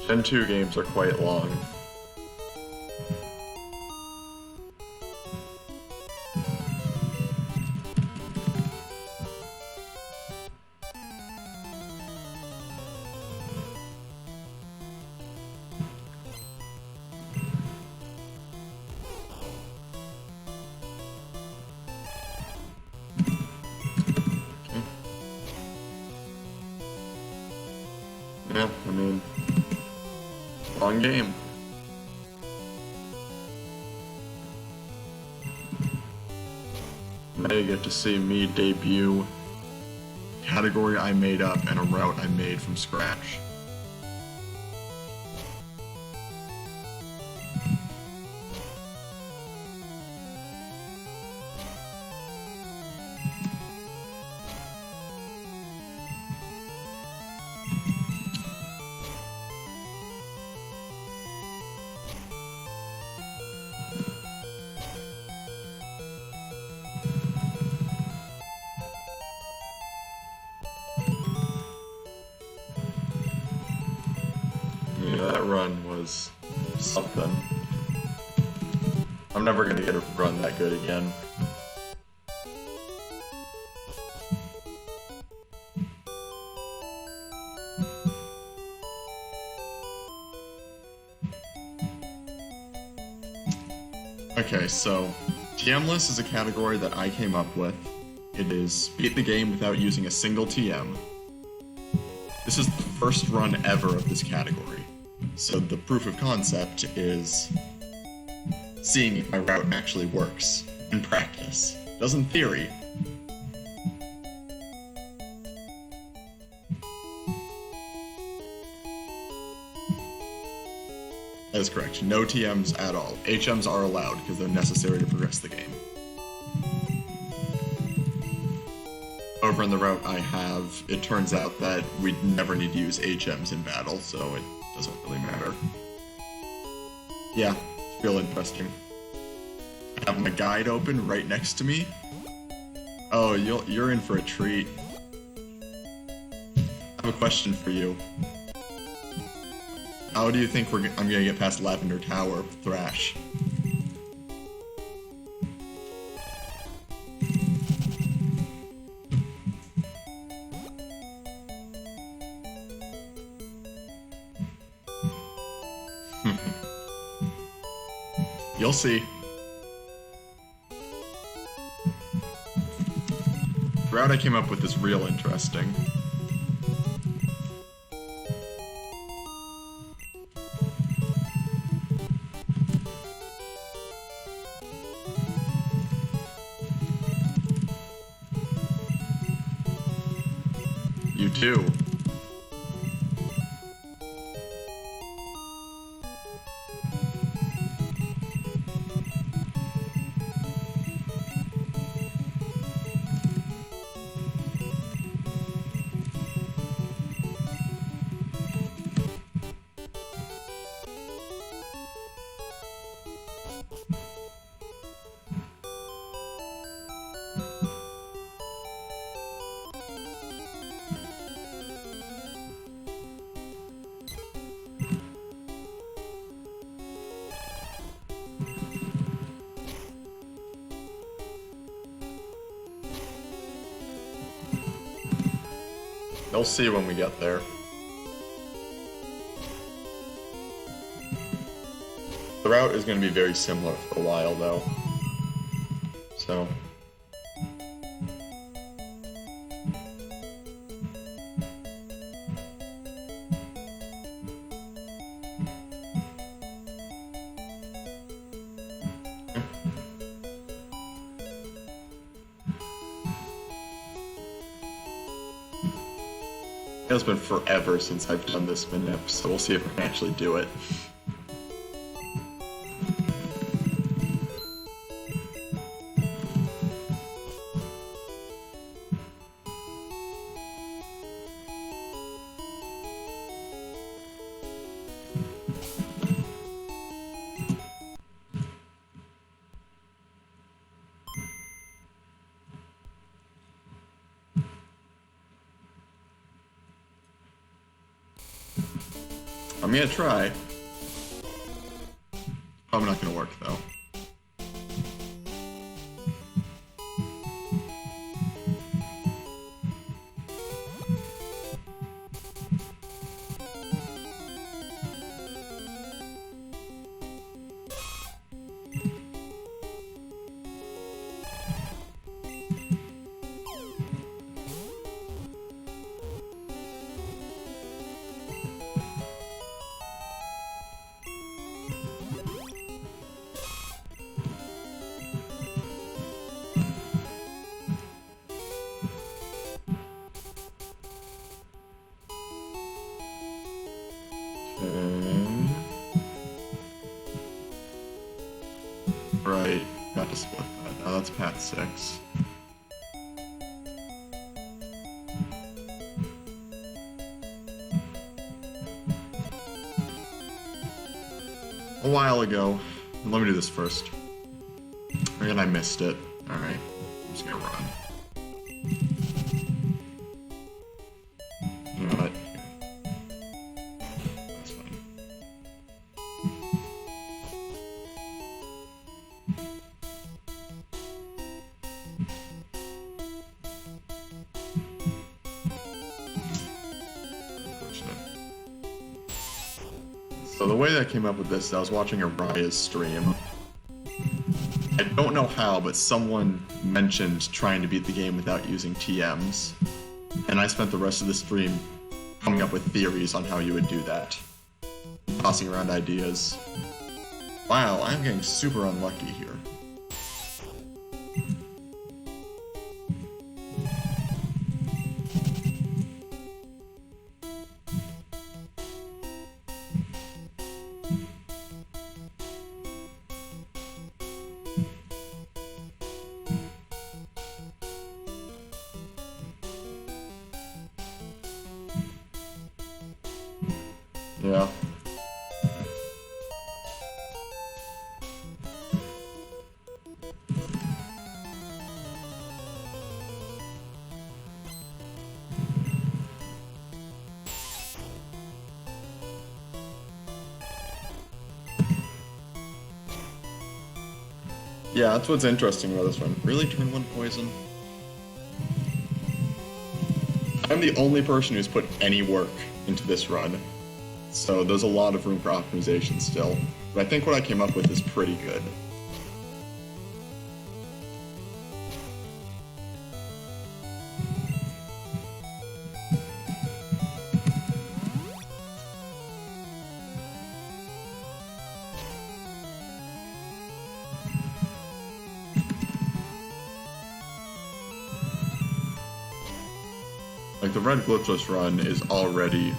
Gen 2 games are quite long. Yeah, I mean, long game. Now you get to see me debut a category I made up and a route I made from scratch. Yeah, that run was something. I'm never gonna get a run that good again. Okay, so TM-less is a category that I came up with. It is beat the game without using a single TM. This is the first run ever of this category. So the proof of concept is seeing if my route actually works in practice. It does in theory. That is correct. No TMs at all. HMs are allowed because they're necessary to progress the game. Over in the route I have, it turns out that we'd never need to use HMs in battle, so it doesn't really matter. Yeah, it's real interesting. I have my guide open right next to me. Oh, you're in for a treat. I have a question for you. How do you think I'm gonna get past Lavender Tower with Thrash? You'll see. The route I came up with is real interesting. You too. You'll see when we get there. The route is going to be very similar for a while, though. So... It's been forever since I've done this manip, so we'll see if I can actually do it. I'm gonna try. Probably not gonna work though. Right, got to split that. Now that's path 6. A while ago. Let me do this first. Again, I missed it. Alright, I'm just gonna run. You know what? That's fine. So the way that I came up with this, I was watching a Raya's stream. I don't know how, but someone mentioned trying to beat the game without using TMs. And I spent the rest of the stream coming up with theories on how you would do that. Tossing around ideas. Wow, I'm getting super unlucky here. Yeah. Yeah, that's what's interesting about this one. Really, turn 1 poison? I'm the only person who's put any work into this run. So there's a lot of room for optimization still. But I think what I came up with is pretty good. Like, the red glitchless run is already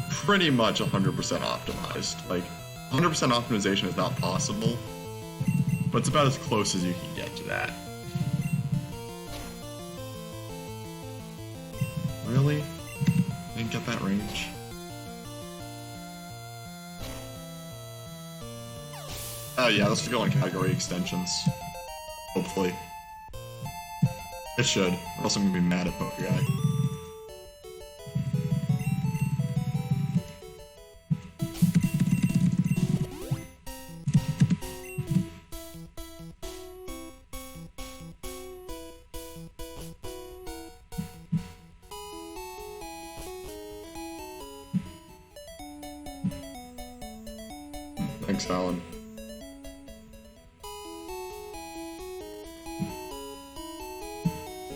pretty much 100% optimized. Like, 100% optimization is not possible, but it's about as close as you can get to that. Really? Didn't get that range? Oh yeah, this should go on category extensions. Hopefully. It should, or else I'm gonna be mad at Poke Guy. Thanks, Alan.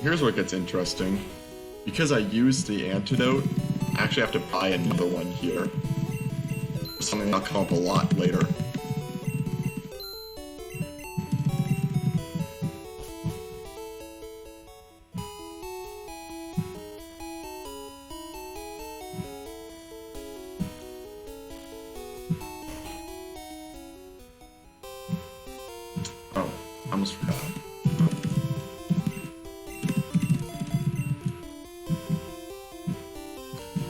Here's what gets interesting. Because I used the antidote, I actually have to buy another one here. Something that'll come up a lot later. Oh, I almost forgot.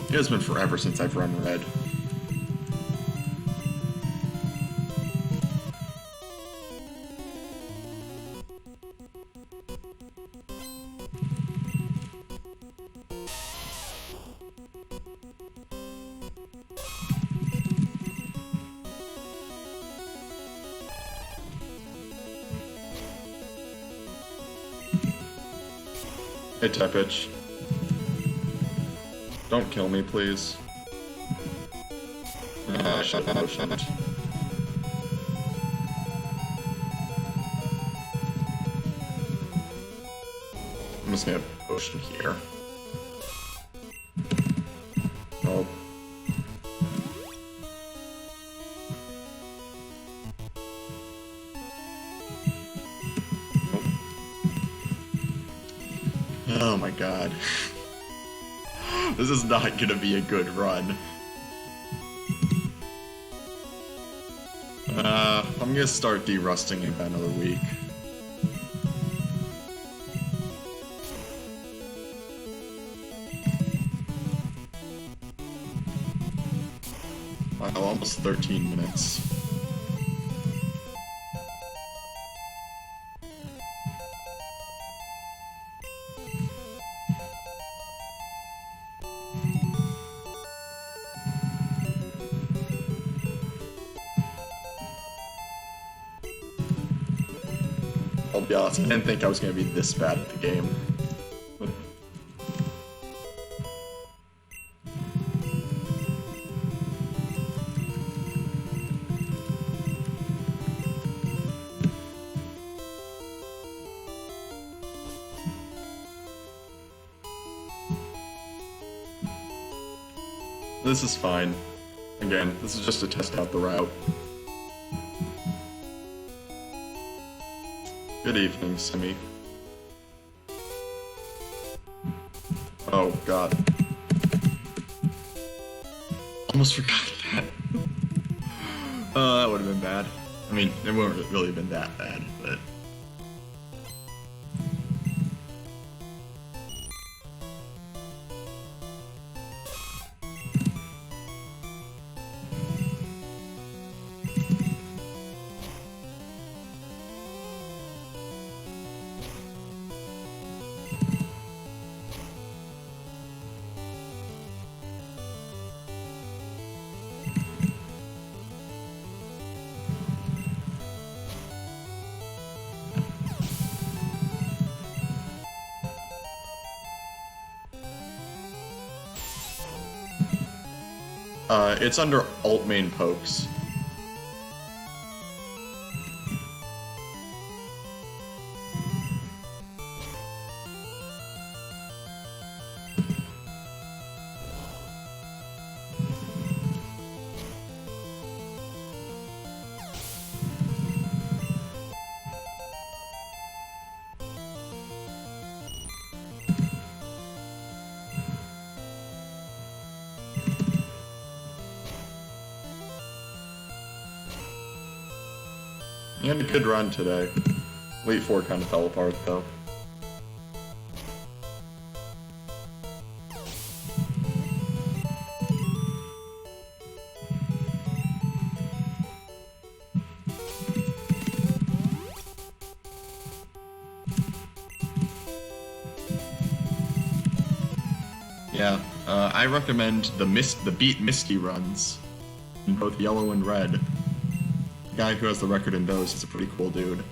It has been forever since I've run red. Hey, Tepich. Don't kill me, please. I shouldn't. I'm just gonna potion here. Oh. Oh my god. This is not gonna be a good run. I'm gonna start derusting in about another week. Wow, almost 13 minutes. I'll be honest, I didn't think I was gonna be this bad at the game. This is fine. Again, this is just to test out the route. Good evening, Simi. Oh, God. Almost forgot that. That would have been bad. I mean, it wouldn't really have been that bad, but... it's under alt main pokes. You had a good run today. Elite Four kind of fell apart, though. Yeah, I recommend the Beat Misty runs in both yellow and red. The guy who has the record in those is a pretty cool dude.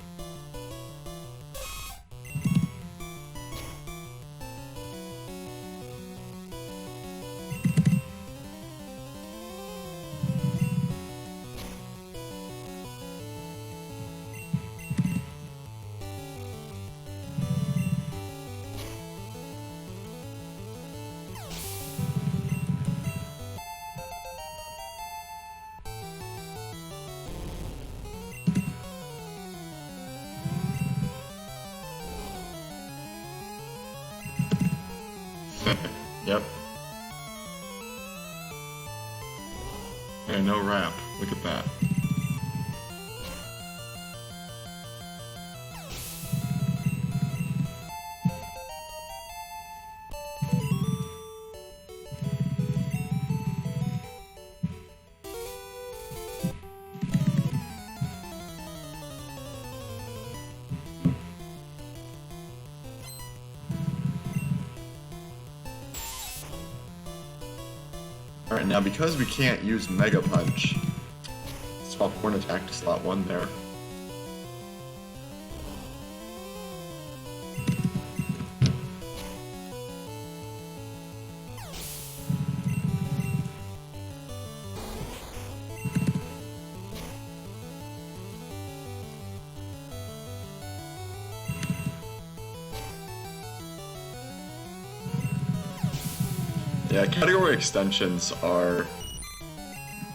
Yep. Yeah, no rap. Look at that. Alright, now because we can't use Mega Punch, swap Horn Attack to slot 1 there. Yeah, category extensions are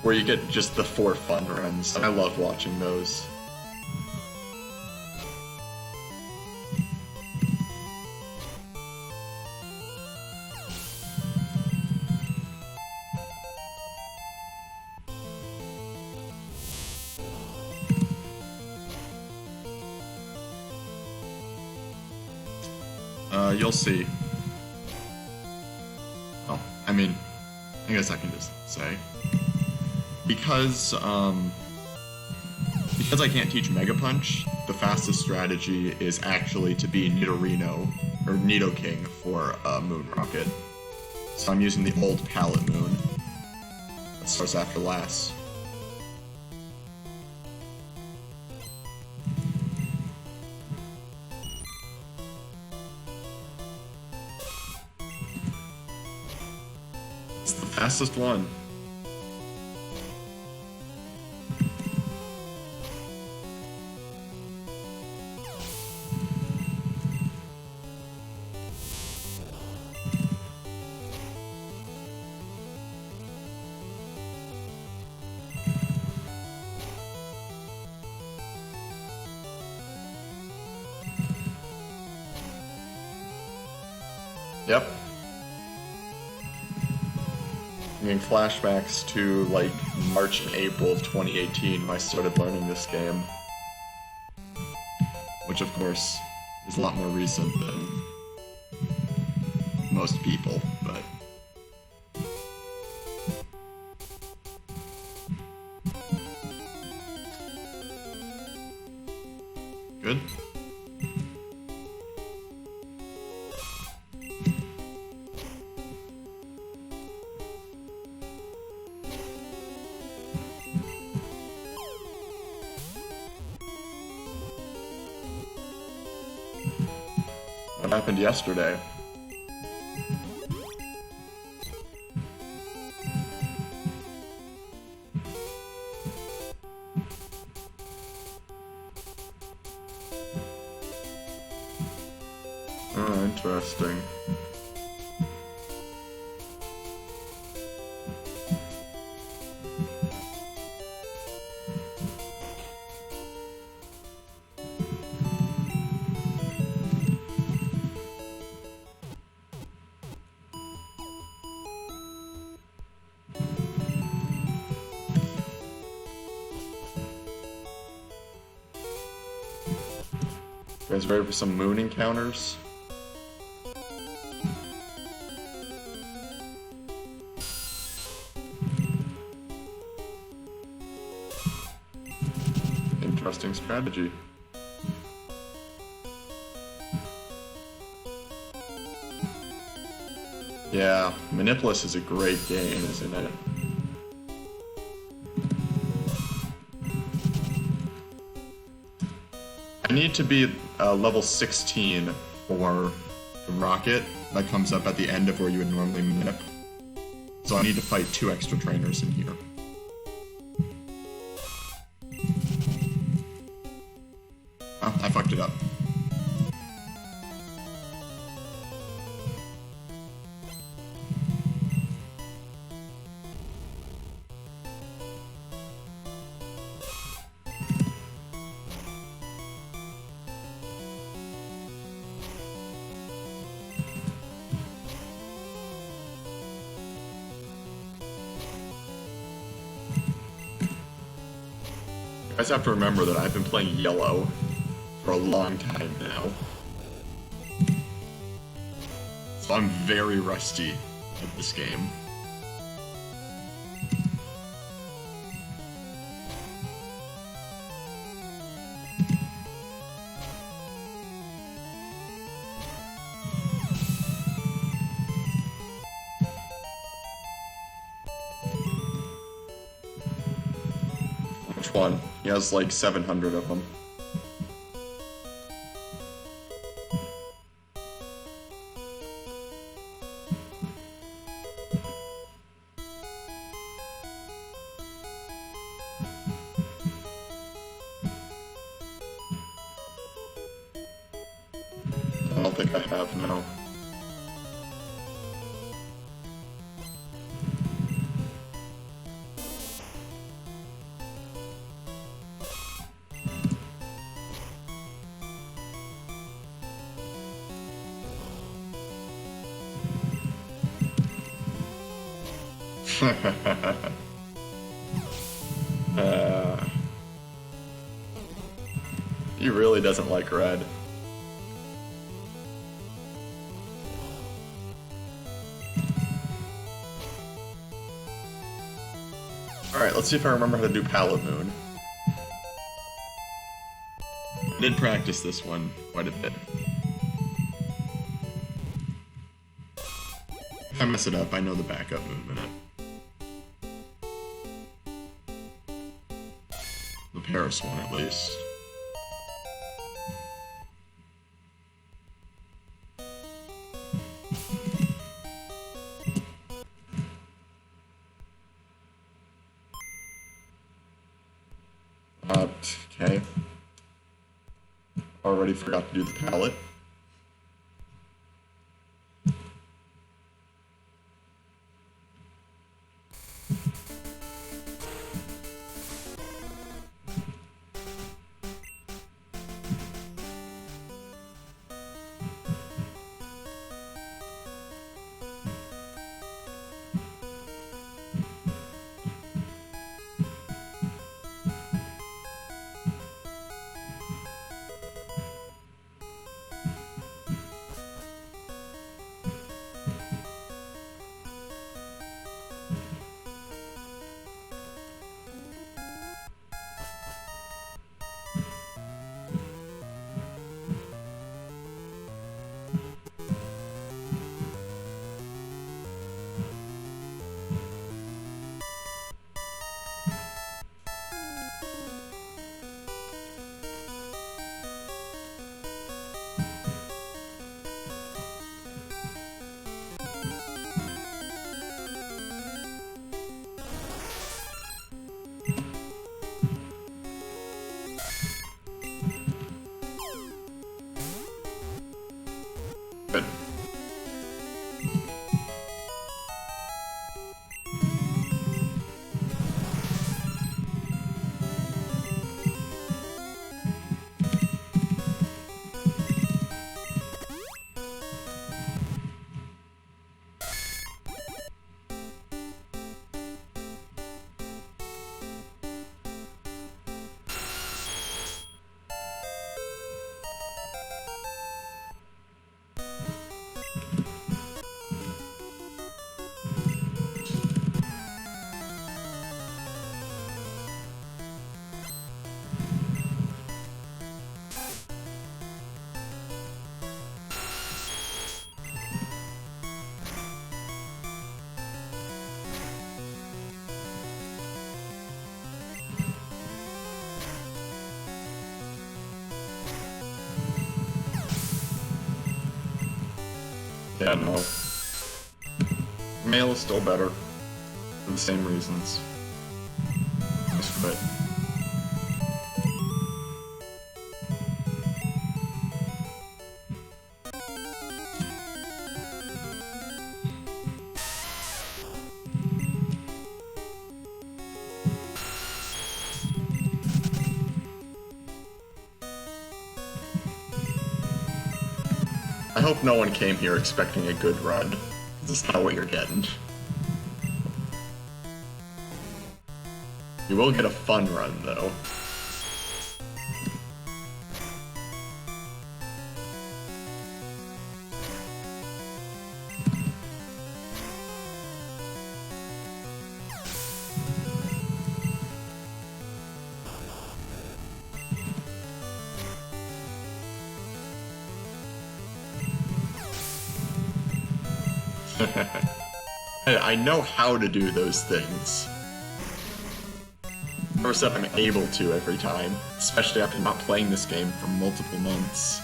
where you get just the 4 fun runs. I love watching those. You'll see. Oh, I mean, I guess I can just say. Because I can't teach Mega Punch, the fastest strategy is actually to be Nidorino, or Nidoking for Moon Rocket. So I'm using the old Palette Moon. That starts after last. It's the fastest one. Yep. I mean, flashbacks to, like, March and April of 2018 when I started learning this game. Which, of course, is a lot more recent than most people, but... Good? What happened yesterday? Oh, interesting. You guys ready for some moon encounters? Interesting strategy. Yeah, Manipulus is a great game, isn't it? I need to be level 16 for the rocket that comes up at the end of where you would normally manip. So I need to fight 2 extra trainers in here. Oh, I fucked it up. You guys have to remember that I've been playing Yellow for a long time now. So I'm very rusty at this game. Which one? He has like 700 of them. I don't think I have, no. He really doesn't like red. Alright, let's see if I remember how to do Pallet Moon. I did practice this one quite a bit. If I mess it up, I know the backup movement. The Paris one, at least. Okay. Already forgot to do the palette. Good. Yeah, no. Male is still better. For the same reasons. Just quit. I hope no one came here expecting a good run, because it's not what you're getting. You will get a fun run, though. I know how to do those things. Never said I'm able to every time, especially after not playing this game for multiple months.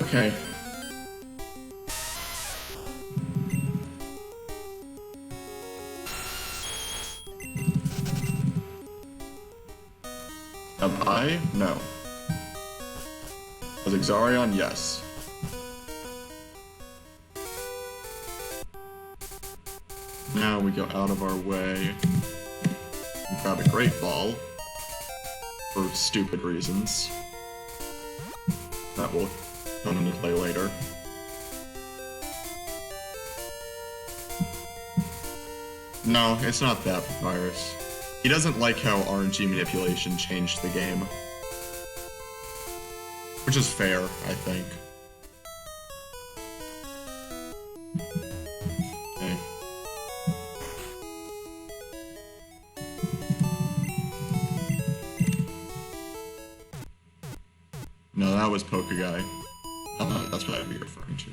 Okay. Am I? No. Was Exarion? Yes. Now we go out of our way. We've got a Great Ball. For stupid reasons. That will come into play later. No, it's not that, Papyrus. He doesn't like how RNG manipulation changed the game. Which is fair, I think. Okay. No, that was Pokeguy. That's what I'd be referring to.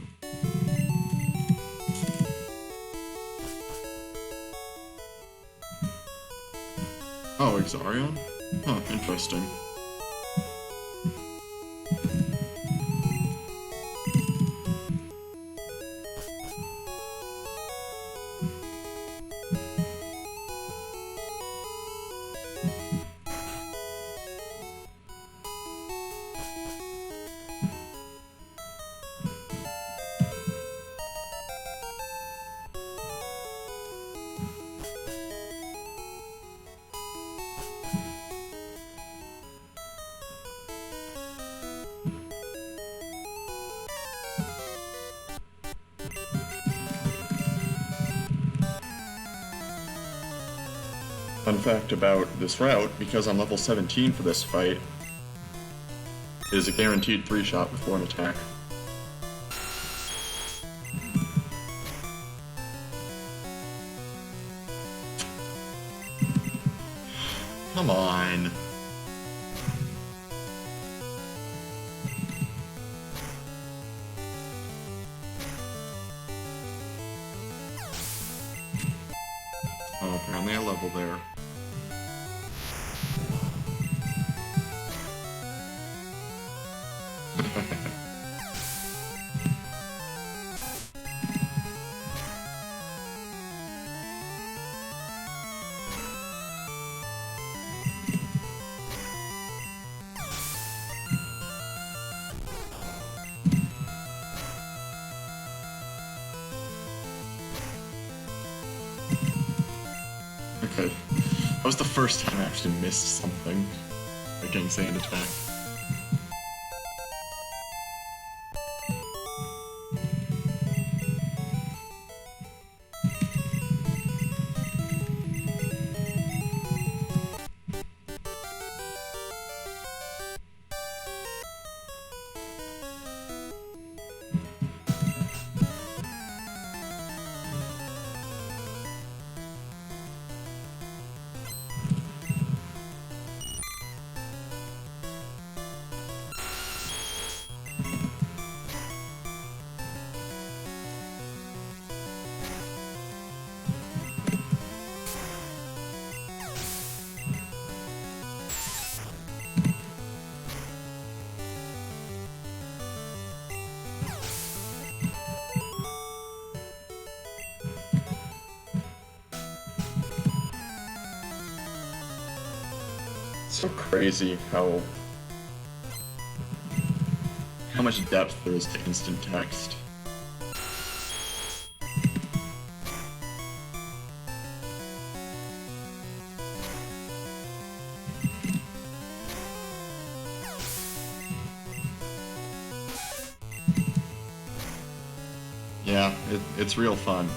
Oh, Exarion? Huh, interesting. Fun fact about this route, because I'm level 17 for this fight, it is a guaranteed 3-shot with 1 attack. Come on. Oh, apparently I level there. Okay. That was the first time I actually missed something. Like getting sand attack. So crazy how much depth there is to instant text. Yeah, it's real fun.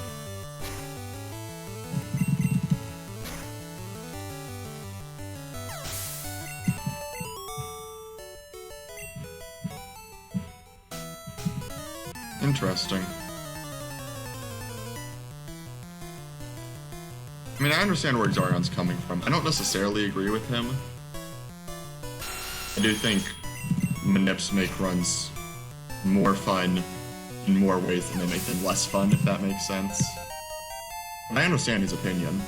Interesting. I mean, I understand where Exarion's coming from. I don't necessarily agree with him. I do think manips make runs more fun in more ways than they make them less fun, if that makes sense. But I understand his opinion.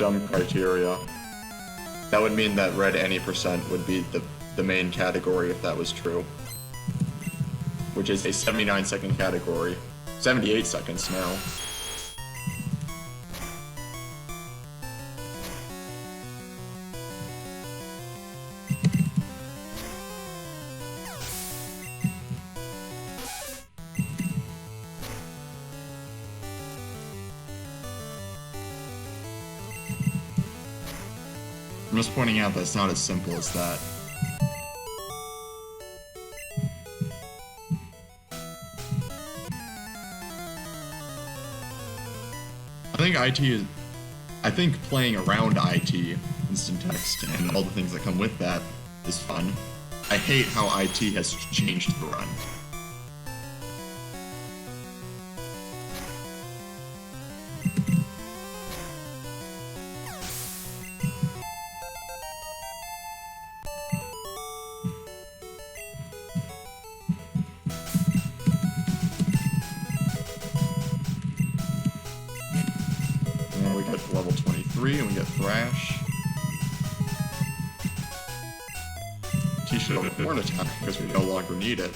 dumb criteria. That would mean that red any percent would be the main category if that was true. Which is a 79-second category. 78 seconds now. I'm just pointing out that it's not as simple as that. I think playing around IT, instant text, and all the things that come with that is fun. I hate how IT has changed the run. We get to level 23 and we get Thrash. T-shirt of Horn Attack because we no longer need it.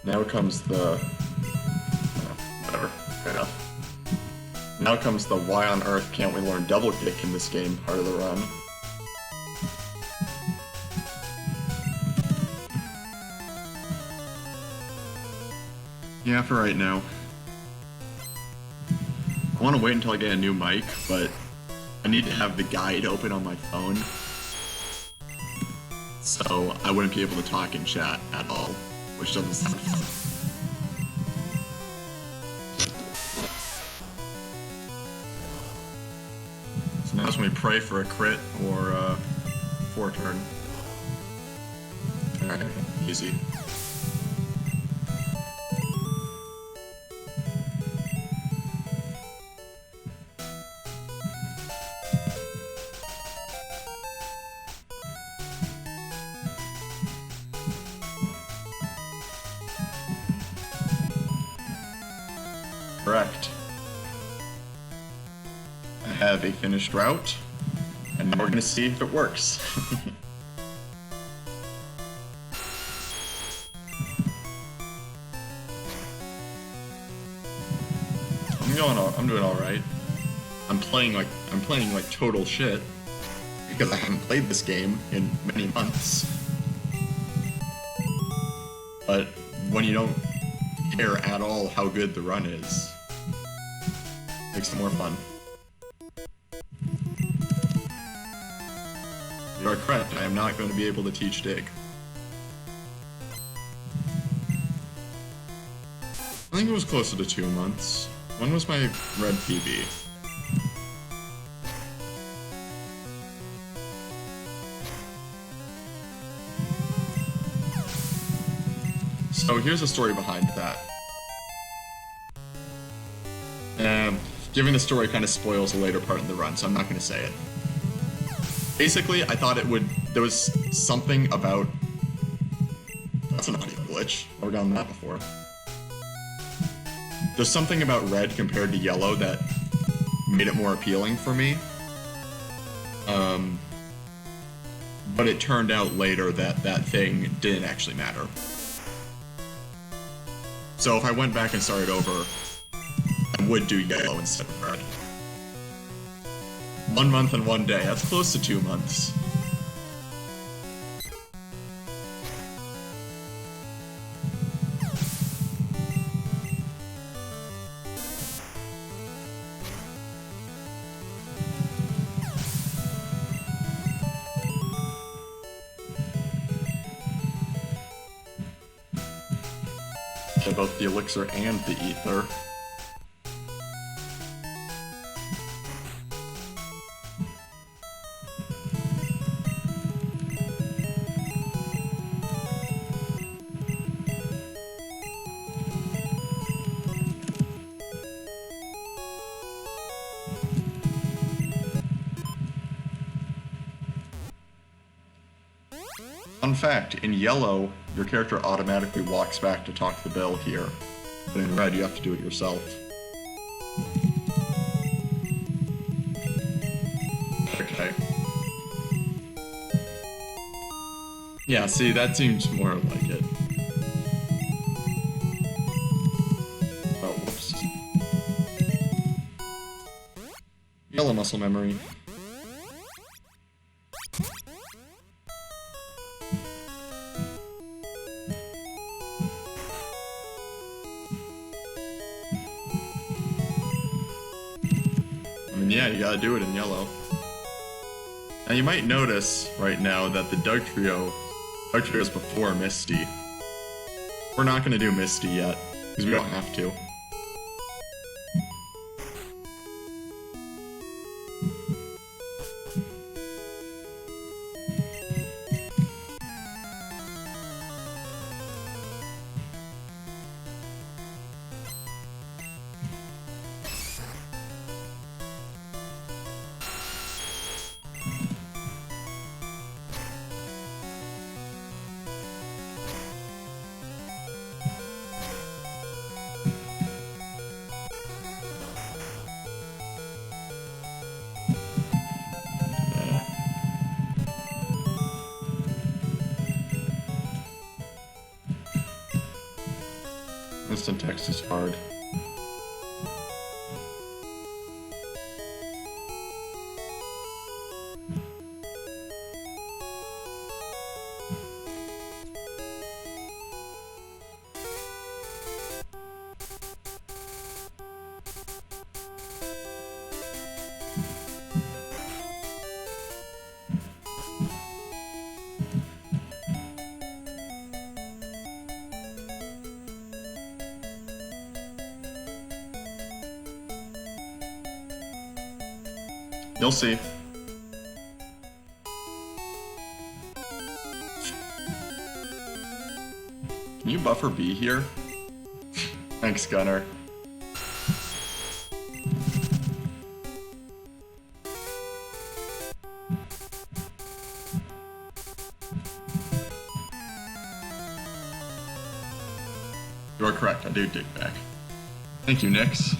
Now comes the... whatever, fair enough. Now comes the why on earth can't we learn double kick in this game part of the run. Yeah, for right now. I want to wait until I get a new mic, but I need to have the guide open on my phone. So I wouldn't be able to talk in chat at all. Which doesn't sound fun. So now it's when we pray for a crit or a 4-turn. Alright, easy. Correct. I have a finished route, and now we're gonna see if it works. I'm doing all right. I'm playing like total shit because I haven't played this game in many months. But when you don't care at all how good the run is, makes it more fun. You are correct, I am not going to be able to teach Dig. I think it was closer to 2 months. When was my red PB? So here's the story behind that. Giving the story kind of spoils the later part of the run, so I'm not going to say it. Basically, I thought there was something about... That's an audio glitch. I've done that before. There's something about red compared to yellow that made it more appealing for me. But it turned out later that that thing didn't actually matter. So if I went back and started over, I would do yellow instead of red. 1 month and 1 day, that's close to 2 months. both the elixir and the ether. Fun fact, in yellow, your character automatically walks back to talk to the bell here, but in red, you have to do it yourself. Okay. Yeah, see, that seems more like it. Oh, whoops. Yellow muscle memory. Yeah, you gotta do it in yellow. Now you might notice right now that the Dugtrio is before Misty. We're not gonna do Misty yet, because we don't have to. Instant text is hard. You'll see. Can you buffer B here? Thanks, Gunner. You are correct, I do dig back. Thank you, Nyx.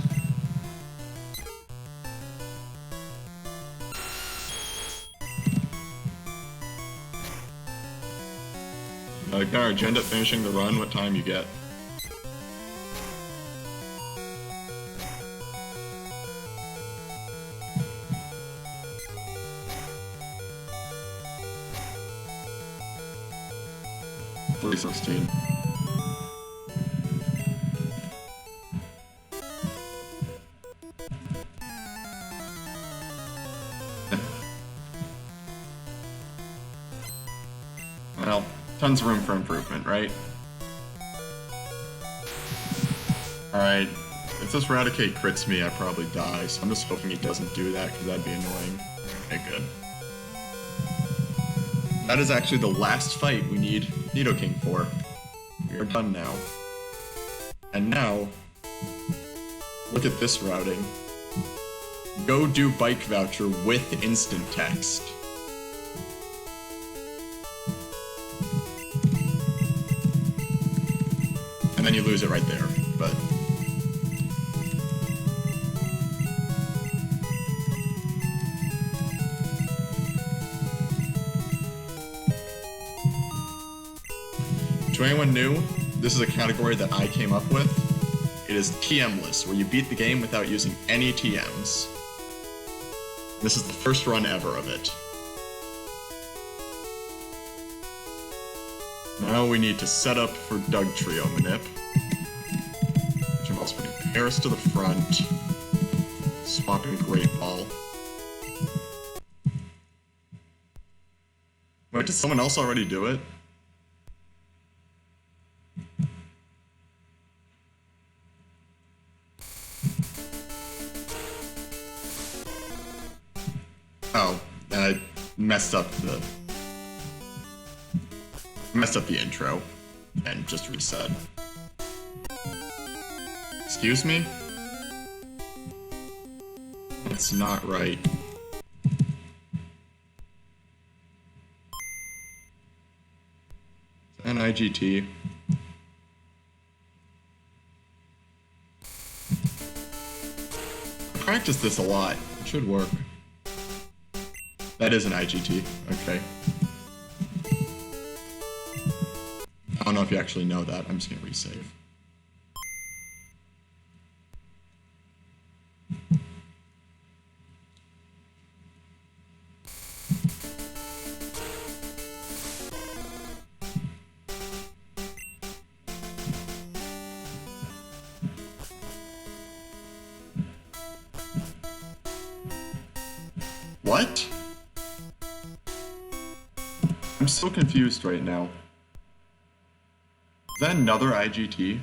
Garage, you end up finishing the run, what time you get? $3:16. Well, tons of room for improvement, right? Alright, if this Raticate crits me, I probably die, so I'm just hoping he doesn't do that, because that'd be annoying. Okay, good. That is actually the last fight we need Nidoking for. We are done now. And now, look at this routing. Go do Bike Voucher with instant text. And then you lose it right there, but... To anyone new, this is a category that I came up with. It is TM-less, where you beat the game without using any TMs. This is the first run ever of it. Now we need to set up for Dugtrio Manip. Which involves putting Paris to the front, swapping Great Ball. Wait, did someone else already do it? Oh, I messed up the intro and just reset. Excuse me? That's not right. An IGT. I practiced this a lot. It should work. That is an IGT. Okay. I don't know if you actually know that. I'm just gonna resave. What? I'm so confused right now. Is that another IGT?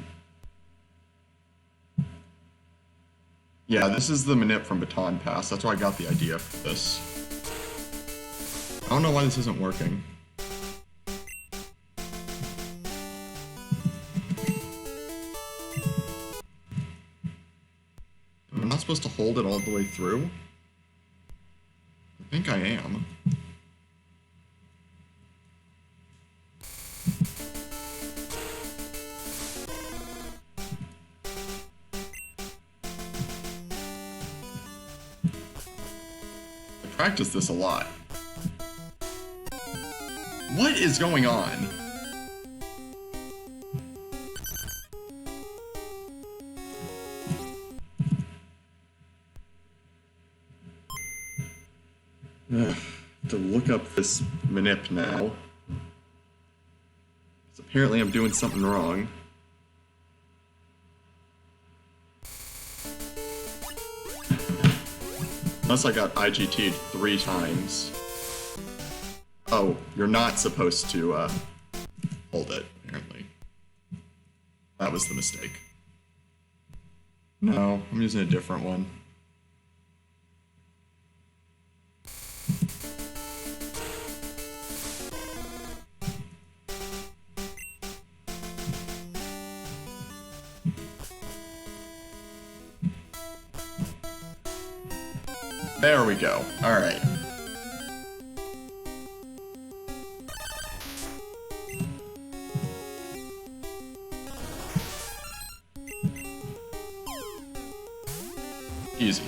Yeah, this is the Manip from Baton Pass. That's where I got the idea for this. I don't know why this isn't working. I'm not supposed to hold it all the way through? I think I am. I practiced this a lot. What is going on? To look up this Manip now. So apparently I'm doing something wrong. Unless I got IGT'd 3 times. Oh, you're not supposed to hold it, apparently. That was the mistake. No, I'm using a different one. There we go. Alright. Easy.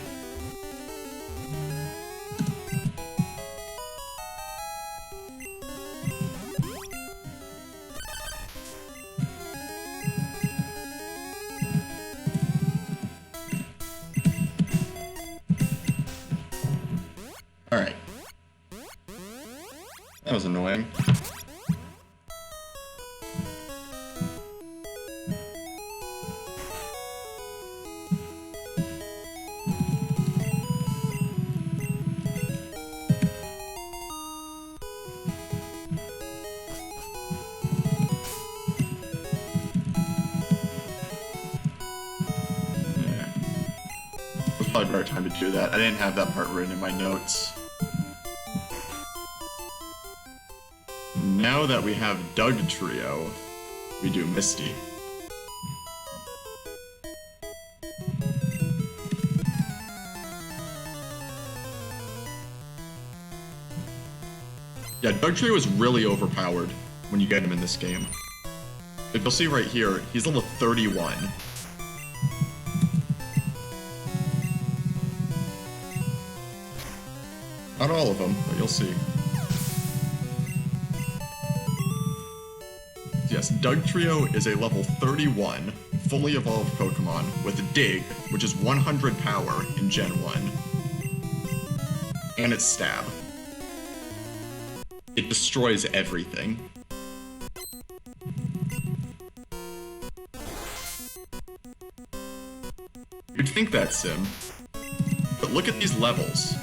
Alright. That was annoying. It was probably a better time to do that. I didn't have that part written in my notes. Now that we have Dugtrio, we do Misty. Yeah, Dugtrio is really overpowered when you get him in this game. If you'll see right here, he's level 31. Not all of them, but you'll see. Yes, Dugtrio is a level 31, fully evolved Pokemon with Dig, which is 100 power in Gen 1. And its Stab. It destroys everything. You'd think that, Sim. But look at these levels.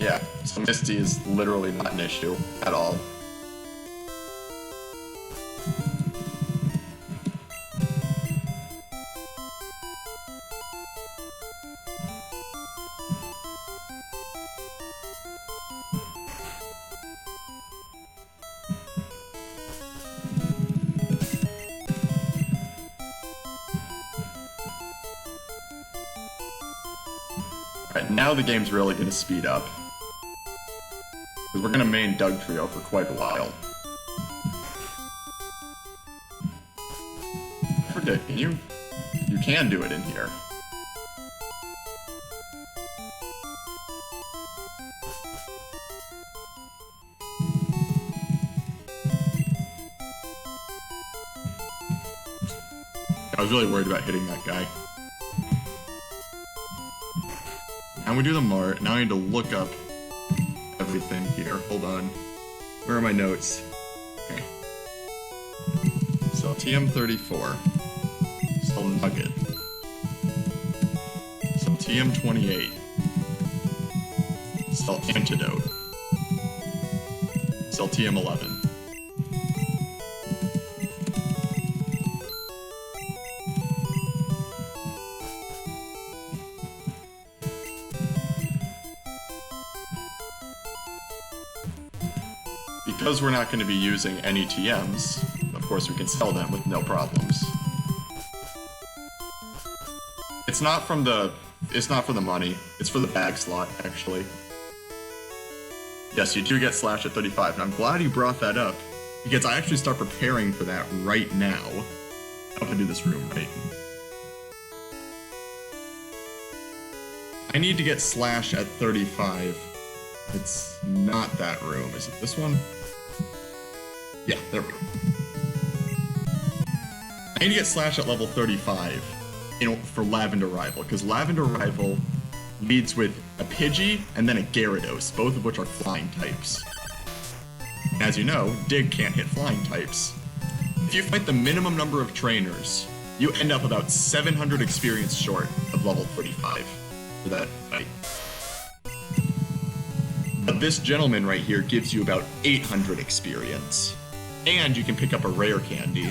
Yeah, so Misty is literally not an issue at all. Alright, now the game's really gonna speed up. Because we're gonna main Dugtrio for quite a while. Forget, you can do it in here. I was really worried about hitting that guy. Now we do the Mart. Now I need to look up everything here. Hold on. Where are my notes? Okay. So TM34. Sell Nugget. Sell TM28. Sell Antidote. Sell TM11. Because we're not going to be using any TMs, of course we can sell them with no problems. It's not for the money, it's for the bag slot, actually. Yes, you do get Slash at 35, and I'm glad you brought that up, because I actually start preparing for that right now. I'm gonna do this room right. I need to get Slash at 35. It's not that room. Is it this one? Yeah, there we go. I need to get Slash at level 35 for Lavender Rival, because Lavender Rival leads with a Pidgey and then a Gyarados, both of which are flying types. And as you know, Dig can't hit flying types. If you fight the minimum number of trainers, you end up about 700 experience short of level 35 for that fight. But this gentleman right here gives you about 800 experience. And you can pick up a rare candy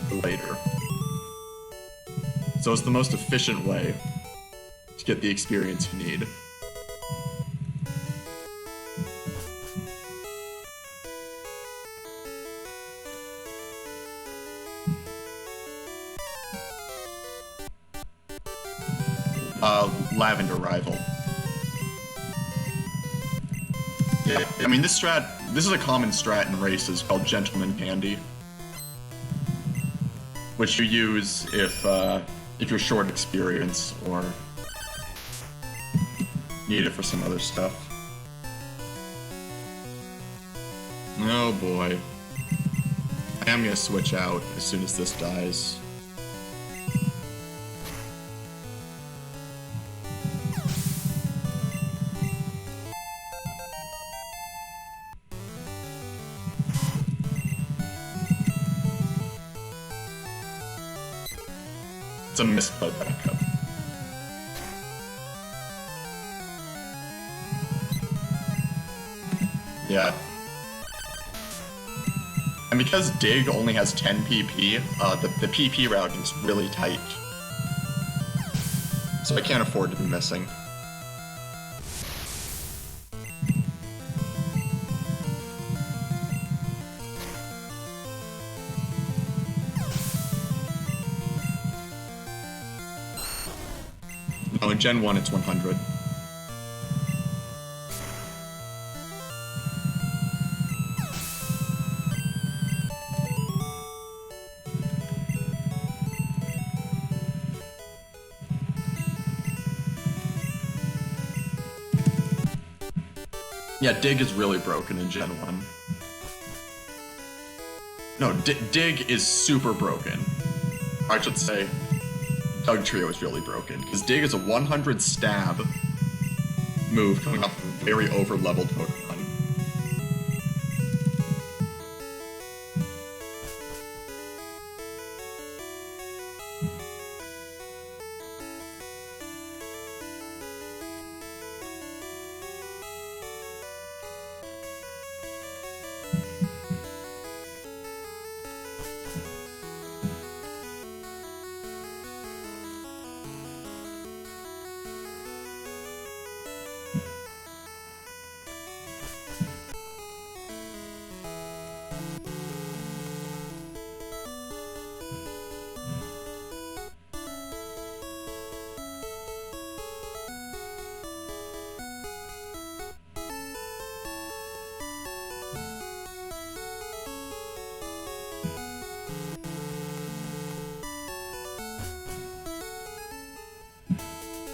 for later. So it's the most efficient way to get the experience you need. Lavender Rival. Yeah, I mean, this is a common strat in races called Gentleman Candy, which you use if you're short experience or need it for some other stuff. Oh boy. I am gonna switch out as soon as this dies. It's a misplay backup. Yeah. And because Dig only has 10 PP, the PP routing is really tight. So I can't afford to be missing. No, in Gen 1 it's 100. Yeah, Dig is really broken in Gen 1. No, Dig is super broken. I should say, Dugtrio is really broken, because Dig is a 100 stab move coming off of a very over-leveled Pokemon.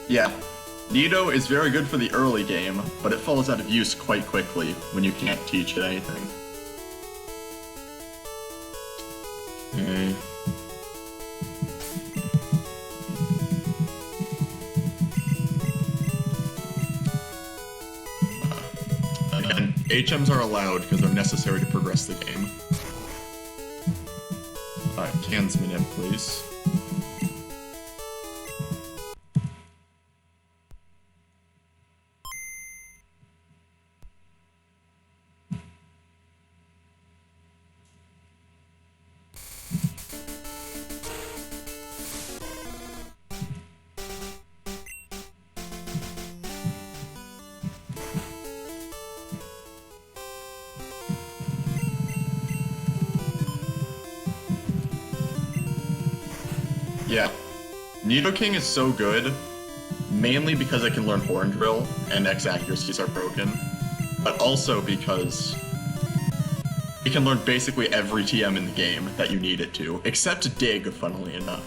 Yeah. Nido is very good for the early game, but it falls out of use quite quickly when you can't teach it anything. Okay. Again, HMs are allowed because they're necessary to progress the game. Cans manip, please. Yeah. Nidoking is so good, mainly because it can learn Horn Drill, and X accuracies are broken, but also because it can learn basically every TM in the game that you need it to, except Dig, funnily enough.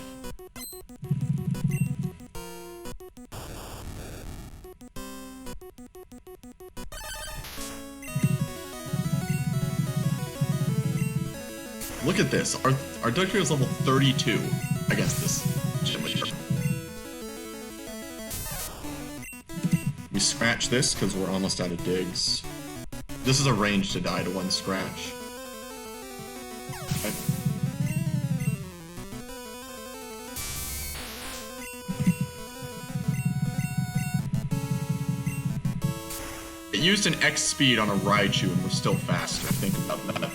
Look at this. Our Dugtrio is level 32 against this. We scratch this because we're almost out of digs. This is a range to die to one scratch. Okay. It used an X speed on a Raichu and we're still faster. Think about that.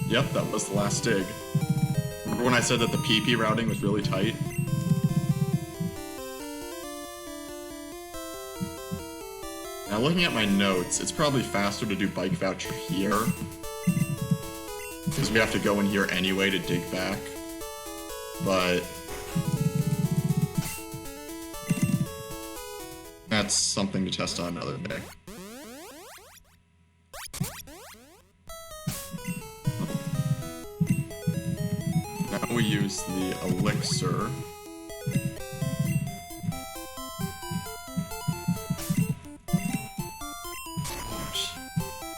Yep, that was the last dig. Remember when I said that the PP routing was really tight? Now looking at my notes, it's probably faster to do Bike Voucher here. Because we have to go in here anyway to dig back. But that's something to test on another day. Now we use the elixir.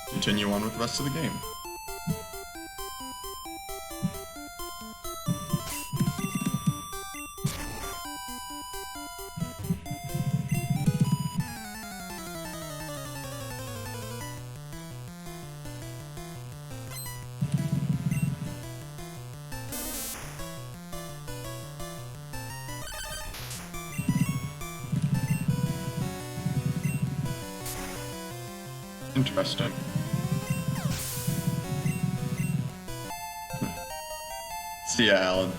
Continue on with the rest of the game. Interesting. See ya, Alan.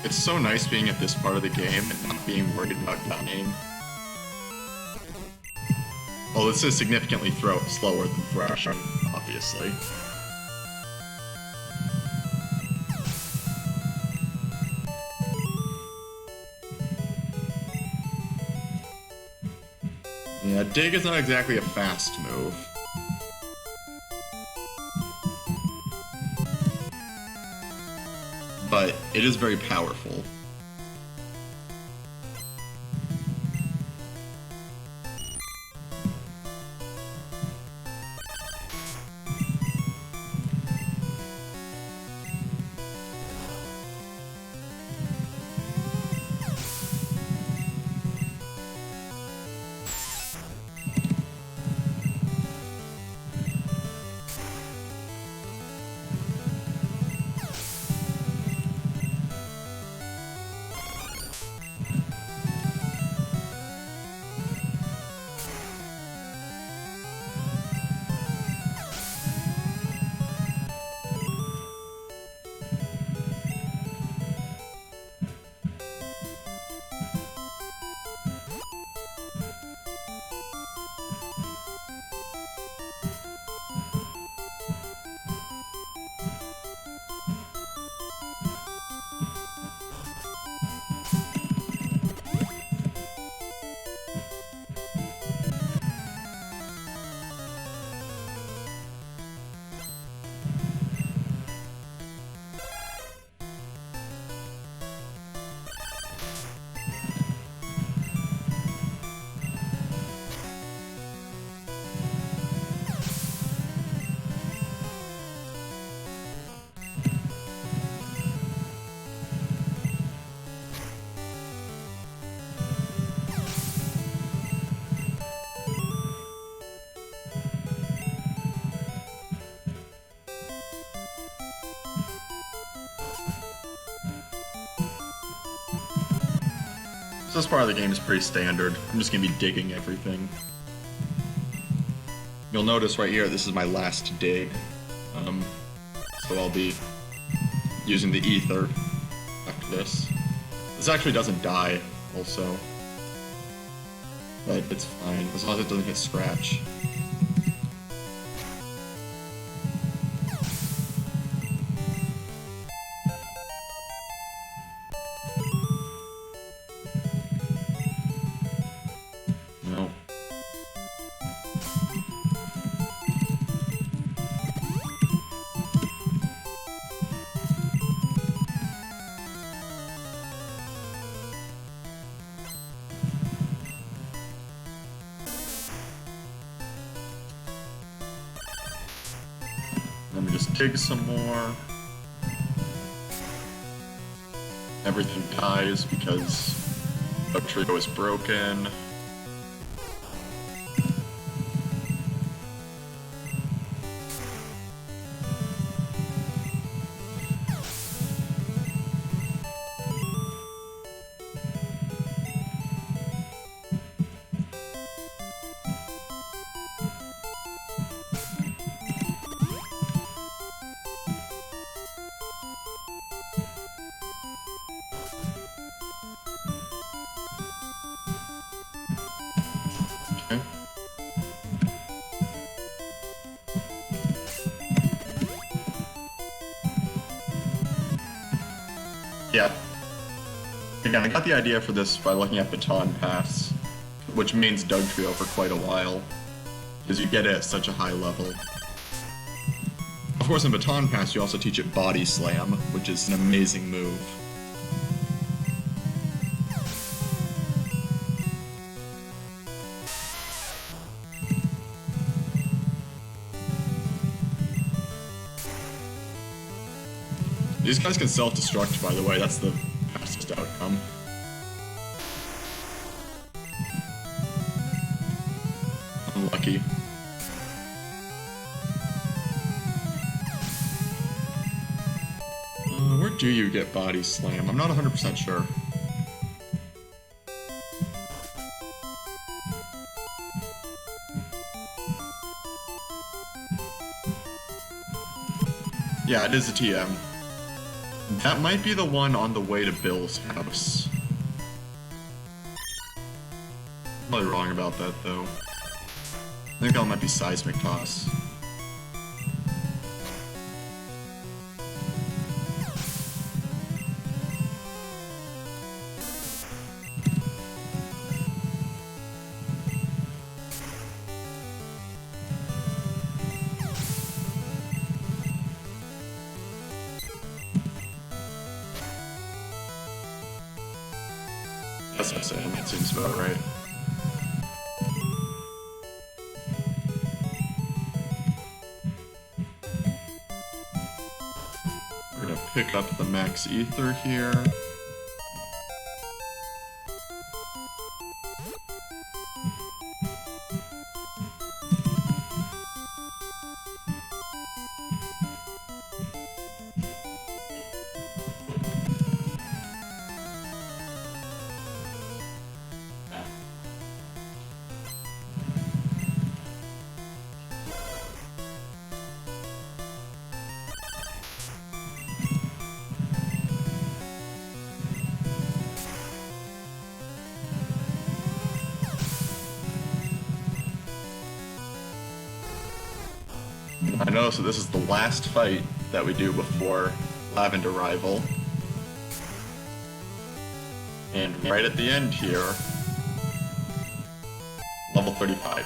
It's so nice being at this part of the game and not being worried about dying. Well, this is significantly slower than Thrash, obviously. Yeah, Dig is not exactly a fast move. But it is very powerful. This part of the game is pretty standard. I'm just gonna be digging everything. You'll notice right here, this is my last dig. So I'll be using the ether after this. This actually doesn't die, also. But it's fine, as long as it doesn't get scratched. No. Let me just dig some more. Everything dies because Dugtrio is broken. Okay. Yeah. Again, I got the idea for this by looking at Baton Pass, which means Dugtrio for quite a while, because you get it at such a high level. Of course, in Baton Pass, you also teach it Body Slam, which is an amazing move. These guys can self-destruct, by the way, that's the fastest outcome. Unlucky. Where do you get Body Slam? I'm not 100% sure. Yeah, it is a TM. That might be the one on the way to Bill's house. I'm probably wrong about that, though. I think that might be Seismic Toss. That's what I'm saying, that seems about right. We're gonna pick up the max ether here. I know, so this is the last fight that we do before Lavender Rival. And right at the end here, level 35.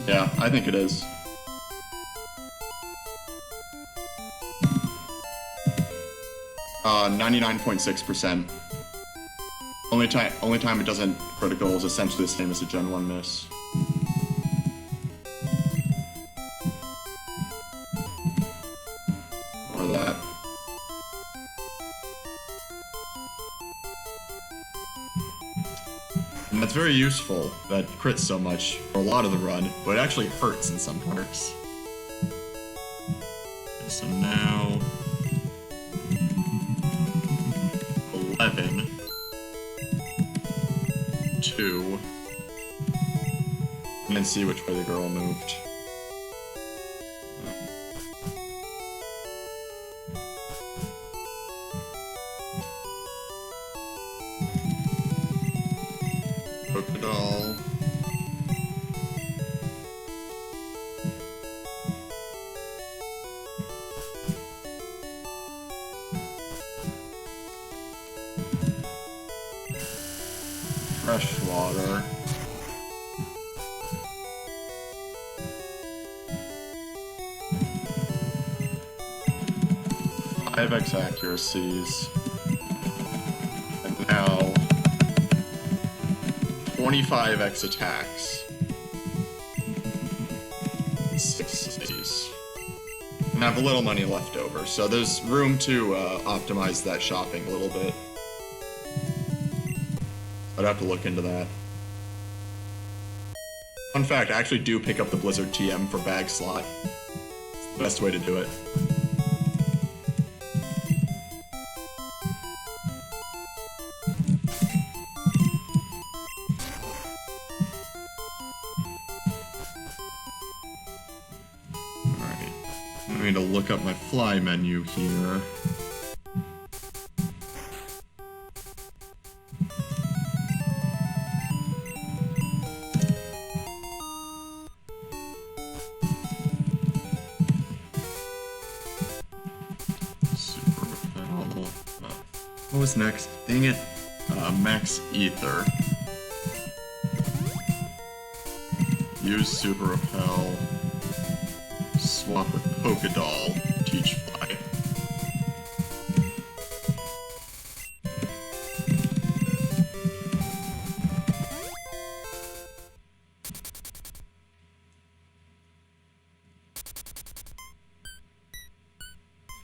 Yeah, I think it is. Uh, 99.6%. Only time it doesn't critical is essentially the same as a Gen 1 miss. for that. And that's very useful, that crits so much for a lot of the run, but it actually hurts in some parts. Okay, so now 11, 2, and then see which way the girl moved. Crocodile. Freshwater. Five X accuracies. And now 25x attacks. 6 of these. And I have a little money left over, so there's room to optimize that shopping a little bit. I'd have to look into that. Fun fact, I actually do pick up the Blizzard TM for bag slot. It's the best way to do it. Alright. I need to look up my fly menu here. What was next? Dang it. Max Ether. Use Super Repel. Swap with Pokédoll. Teach Fly.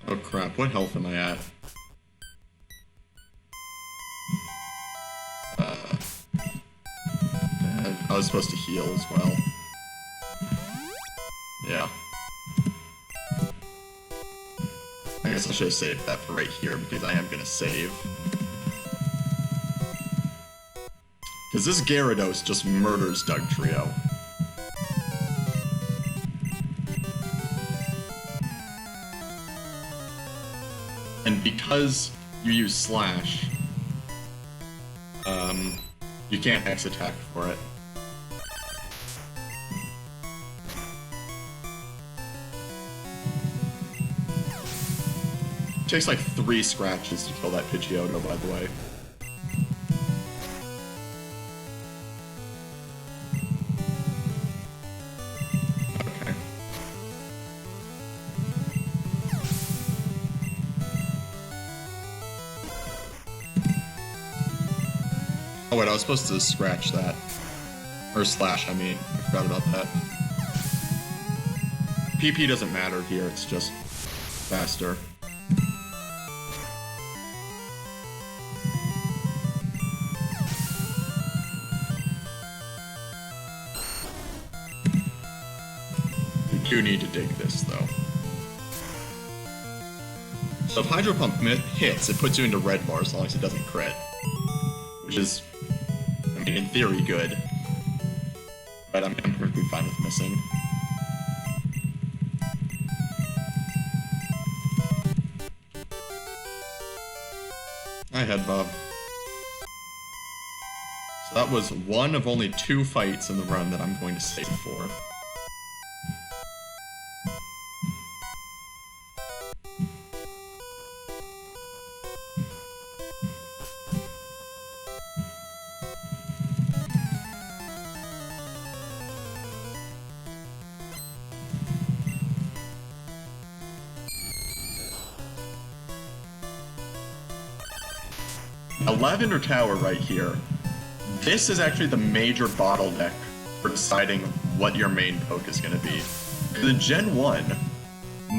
Oh crap, what health am I at? I was supposed to heal as well. Yeah. I guess I should have saved that for right here, because I am gonna save. Because this Gyarados just murders Dugtrio. And because you use Slash, you can't X attack for it. It takes like 3 scratches to kill that Pidgeotto, by the way. Okay. Oh wait, I was supposed to scratch that. Or slash, I mean. I forgot about that. PP doesn't matter here, it's just faster. You need to dig this, though. So if Hydro Pump hits, it puts you into red bar as long as it doesn't crit. Which is, I mean, in theory, good. But I'm perfectly fine with missing. Hi, Head Bob. So that was one of only 2 fights in the run that I'm going to save for. A Lavender Tower right here. This is actually the major bottleneck for deciding what your main poke is going to be. In Gen 1,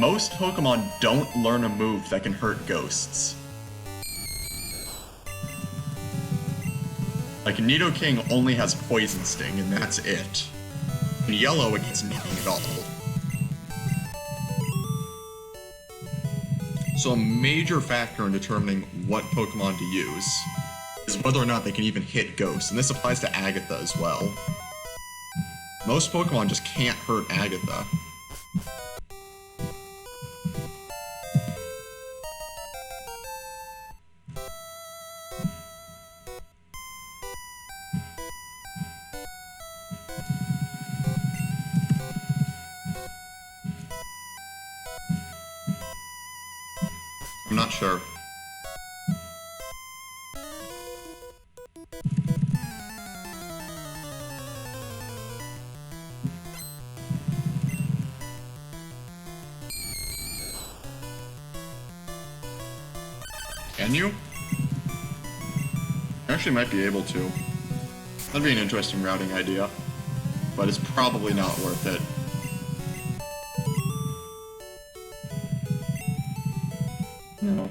most Pokemon don't learn a move that can hurt ghosts. Like, Nidoking only has Poison Sting, and that's it. In Yellow, it gets nothing at all. So a major factor in determining what Pokemon to use is whether or not they can even hit ghosts, and this applies to Agatha as well. Most Pokemon just can't hurt Agatha. I'm not sure. Can you? You actually might be able to. That'd be an interesting routing idea, but it's probably not worth it. No.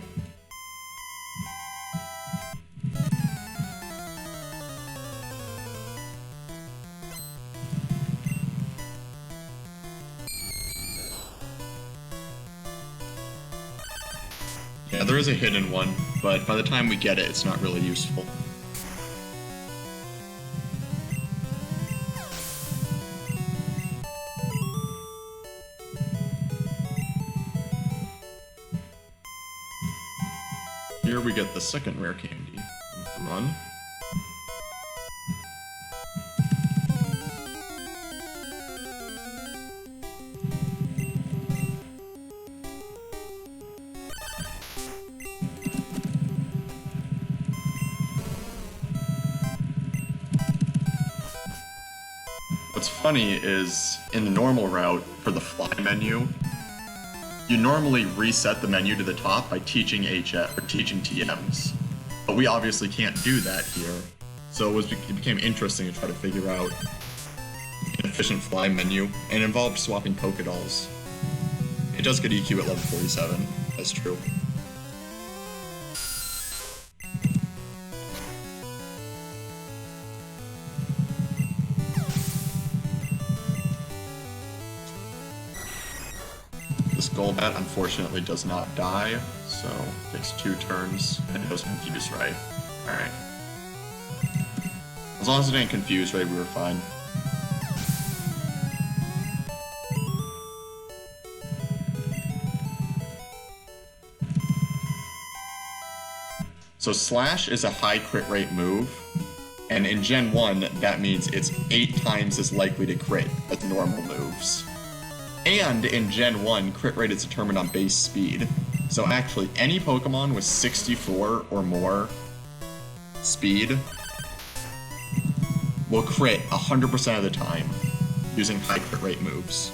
Yeah, there is a hidden one, but by the time we get it, it's not really useful. Here we get the second rare candy. Run. What's funny is, in the normal route, for the fly menu, you normally reset the menu to the top by teaching HF, or teaching TMs. But we obviously can't do that here, so it became interesting to try to figure out an efficient fly menu, and it involved swapping Pokédolls. It does get EQ at level 47, that's true. Golbat unfortunately does not die, so it takes 2 turns, and it doesn't confuse Ray. Alright. As long as it didn't confuse Ray, we were fine. So Slash is a high crit rate move, and in Gen 1, that means it's 8 times as likely to crit as normal moves. And in Gen 1, crit rate is determined on base speed. So actually, any Pokemon with 64 or more speed will crit 100% of the time using high crit rate moves.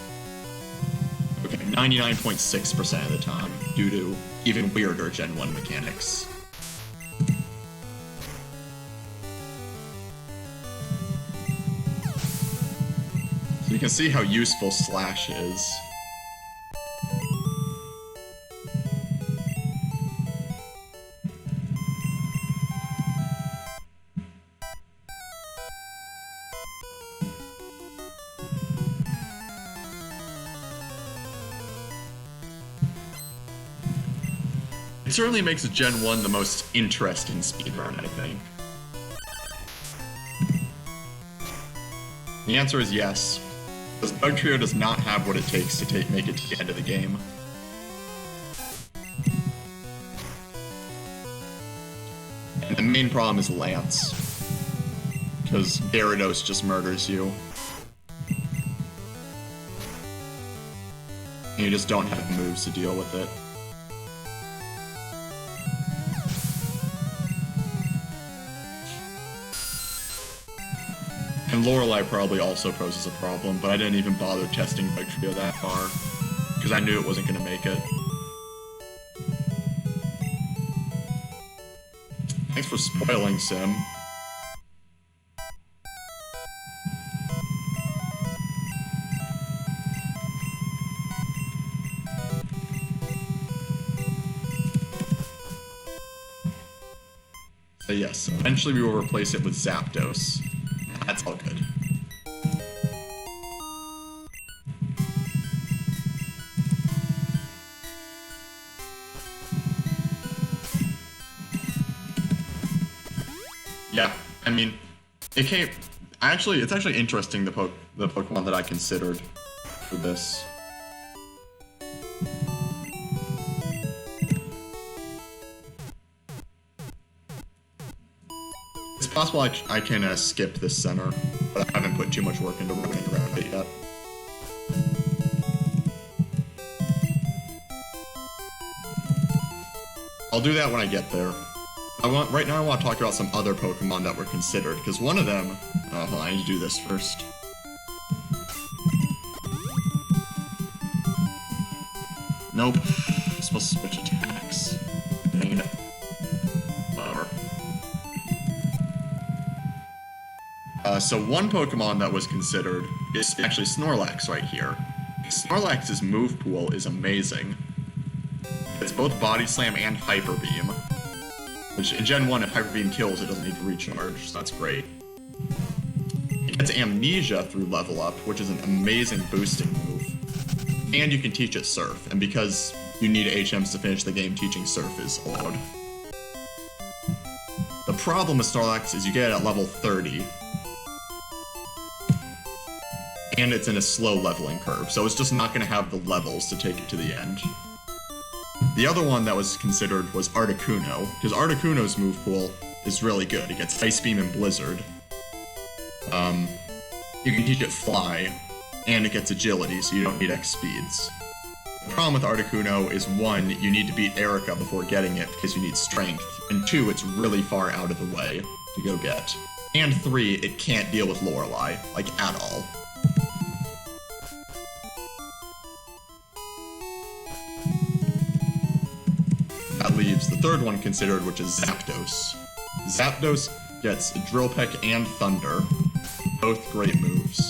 Okay, 99.6% of the time, due to even weirder Gen 1 mechanics. So you can see how useful Slash is. It certainly makes Gen 1 the most interesting speedrun, I think. The answer is yes. Because Dugtrio does not have what it takes to make it to the end of the game. And the main problem is Lance. Because Gyarados just murders you. And you just don't have moves to deal with it. And Lorelei probably also poses a problem, but I didn't even bother testing Dugtrio that far, because I knew it wasn't going to make it. Thanks for spoiling, Sim. But yes, eventually we will replace it with Zapdos. That's all good. Yeah, I mean, it's actually interesting, the Pokemon that I considered for this. It's possible I can skip this center, but I haven't put too much work into running around it yet. I'll do that when I get there. Right now I want to talk about some other Pokemon that were considered, because one of them... Oh, hold on, I need to do this first. Nope. I'm supposed to switch attacks. Dang it. Whatever. So one Pokemon that was considered is actually Snorlax right here. Snorlax's move pool is amazing. It's both Body Slam and Hyper Beam. Which, in Gen 1, if Hyper Beam kills, it doesn't need to recharge, so that's great. It gets Amnesia through Level Up, which is an amazing boosting move. And you can teach it Surf, and because you need HMs to finish the game, teaching Surf is allowed. The problem with Snorlax is you get it at level 30, and it's in a slow leveling curve, so it's just not going to have the levels to take it to the end. The other one that was considered was Articuno, because Articuno's move pool is really good. It gets Ice Beam and Blizzard. You can teach it Fly, and it gets Agility, so you don't need X speeds. The problem with Articuno is 1, you need to beat Erica before getting it because you need Strength, and 2, it's really far out of the way to go get. And 3, it can't deal with Lorelei, like, at all. That leaves the third one considered, which is Zapdos. Zapdos gets Drill Peck and Thunder, both great moves.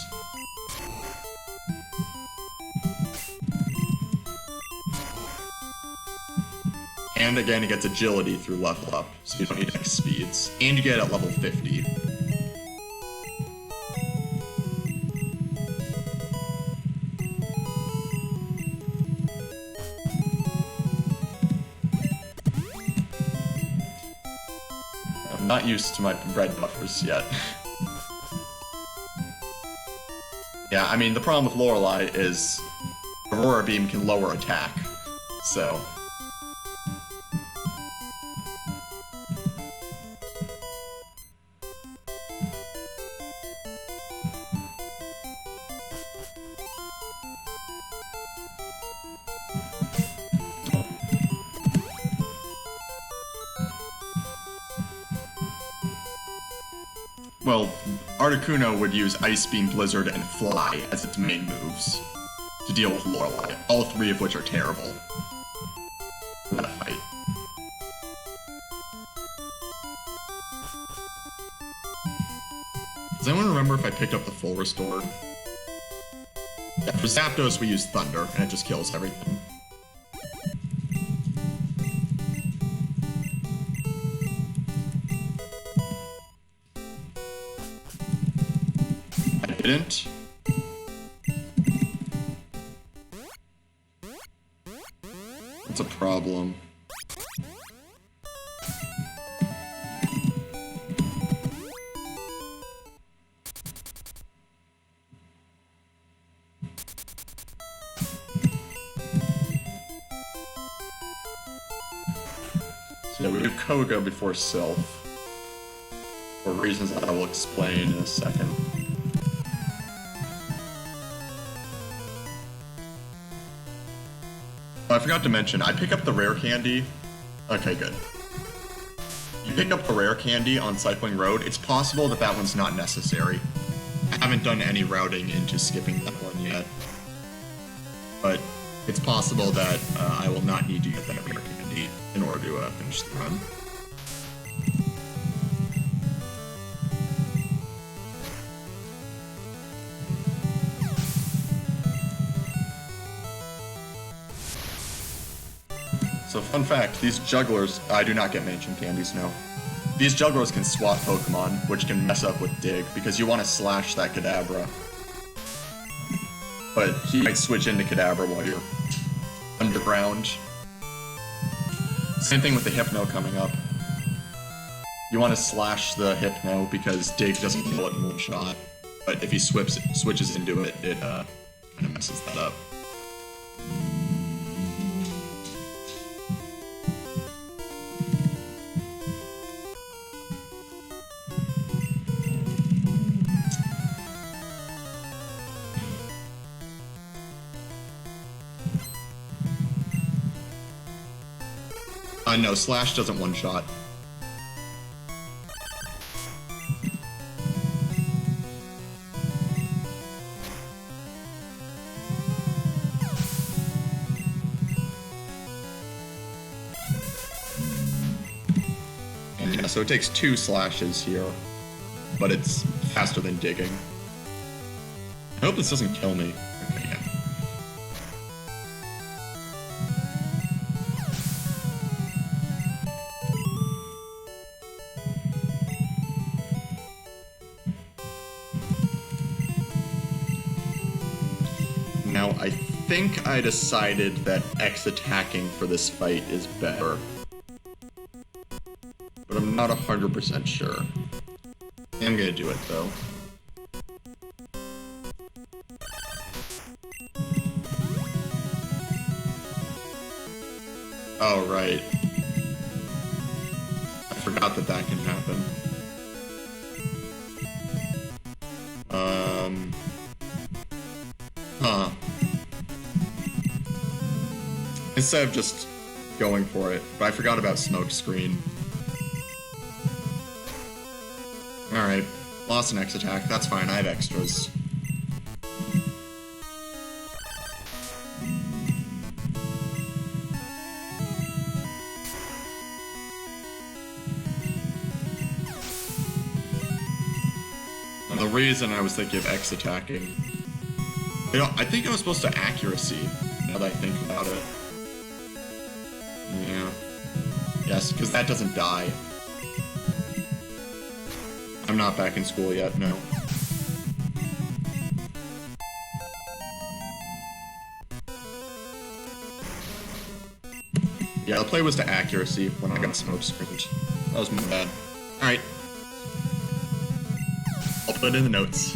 And again, it gets Agility through Level Up, so you don't need X speeds. And you get it at level 50. Not used to my red buffers yet. Yeah, I mean, the problem with Lorelei is Aurora Beam can lower attack, so... Well, Articuno would use Ice Beam, Blizzard, and Fly as its main moves to deal with Lorelei, all 3 of which are terrible in that fight. Does anyone remember if I picked up the full restore? Yeah, for Zapdos we use Thunder, and it just kills everything. Didn't. It's a problem. So yeah, we do Koga before Sylph, for reasons that I will explain in a second. Oh, I forgot to mention, I pick up the rare candy. Okay, good. You pick up the rare candy on Cycling Road. It's possible that that one's not necessary. I haven't done any routing into skipping that one yet. But it's possible that I will not need to get that rare candy in order to finish the run. So fun fact, these jugglers, I do not get mansion candies, no. These Jugglers can swap Pokemon, which can mess up with Dig, because you want to slash that Kadabra. But he might switch into Kadabra while you're underground. Same thing with the Hypno coming up. You want to slash the Hypno because Dig doesn't kill it in one shot. But if he switches into it, it kind of messes that up. No, Slash doesn't one-shot. And yeah, so it takes 2 slashes here, but it's faster than digging. I hope this doesn't kill me. Okay, yeah. Now, I think I decided that X attacking for this fight is better. But I'm not 100% sure. I'm gonna do it, though. Oh, right. I forgot that that can happen. Huh. Instead of just going for it, but I forgot about Smokescreen. Alright, lost an X attack, that's fine, I have extras. And the reason I was thinking of X attacking, you know, I think I was supposed to accuracy, now that I think about it. Yeah. Yes, because that doesn't die. I'm not back in school yet, no. Yeah, the play was to accuracy when I got Smokescreened. That was my bad. Alright. I'll put it in the notes.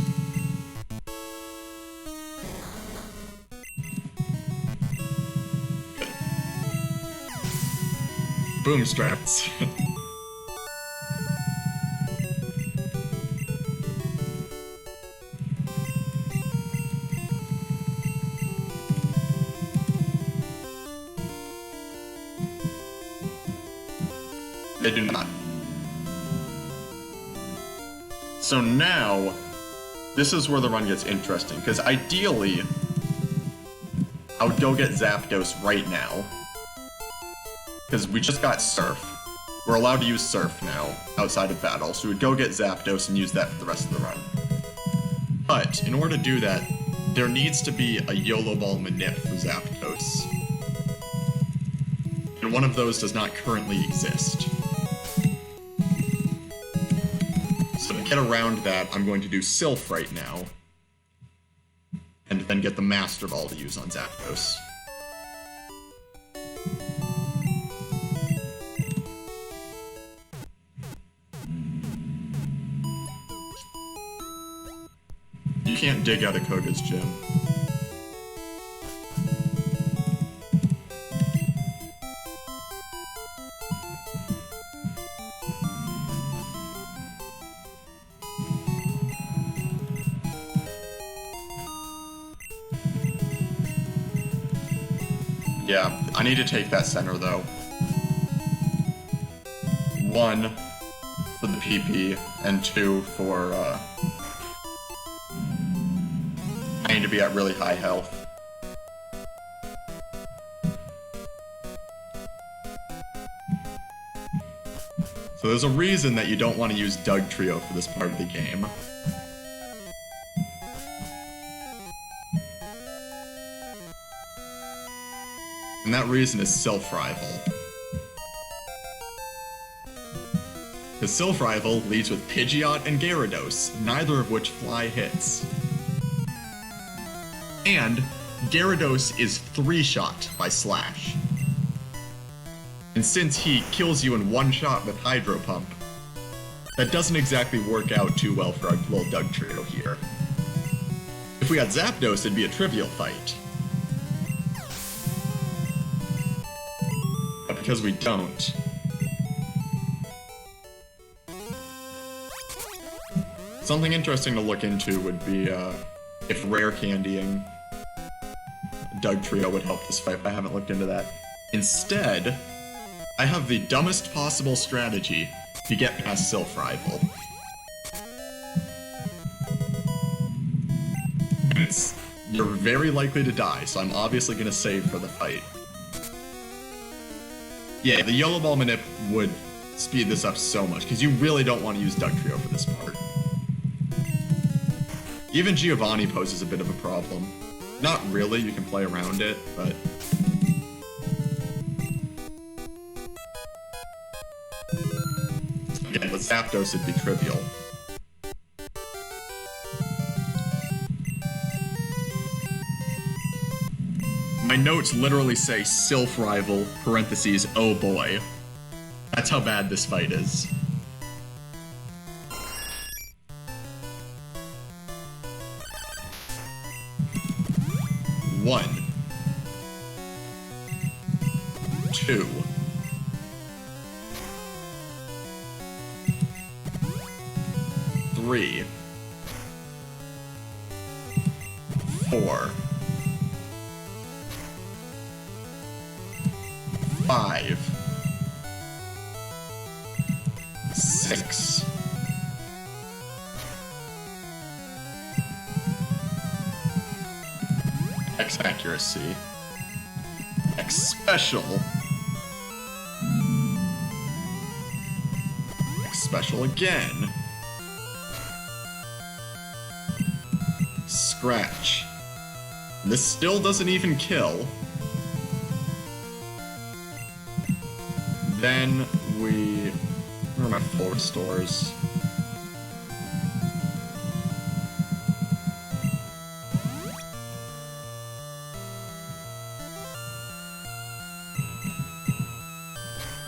Boom straps. They do not. So now, this is where the run gets interesting, because ideally, I would go get Zapdos right now. Because we just got Surf. We're allowed to use Surf now, outside of battle, so we'd go get Zapdos and use that for the rest of the run. But, in order to do that, there needs to be a YOLO Ball Manip for Zapdos. And one of those does not currently exist. So to get around that, I'm going to do Sylph right now. And then get the Master Ball to use on Zapdos. You can't dig out of Koga's gym. Yeah, I need to take that center though. 1 for the PP, and 2 for, I need to be at really high health. So there's a reason that you don't want to use Dugtrio for this part of the game. And that reason is Self-Rival. Because Sylph Rival leads with Pidgeot and Gyarados, neither of which fly hits. And Gyarados is 3-shot by Slash. And since he kills you in 1 shot with Hydro Pump, that doesn't exactly work out too well for our little Dugtrio here. If we had Zapdos, it'd be a trivial fight. But because we don't... Something interesting to look into would be if rare candying Dugtrio would help this fight, but I haven't looked into that. Instead, I have the dumbest possible strategy to get past Sylph Rival. And you're very likely to die, so I'm obviously going to save for the fight. Yeah, the Yellow Ball Manip would speed this up so much, because you really don't want to use Dugtrio for this part. Even Giovanni poses a bit of a problem. Not really, you can play around it, but... Again, with Zapdos it'd be trivial. My notes literally say Sylph Rival, parentheses, oh boy. That's how bad this fight is. One, 2, 3, 4, 5, 6, 'X accuracy, X special, X special again, scratch. This still doesn't even kill. Then we... Where are my full restores?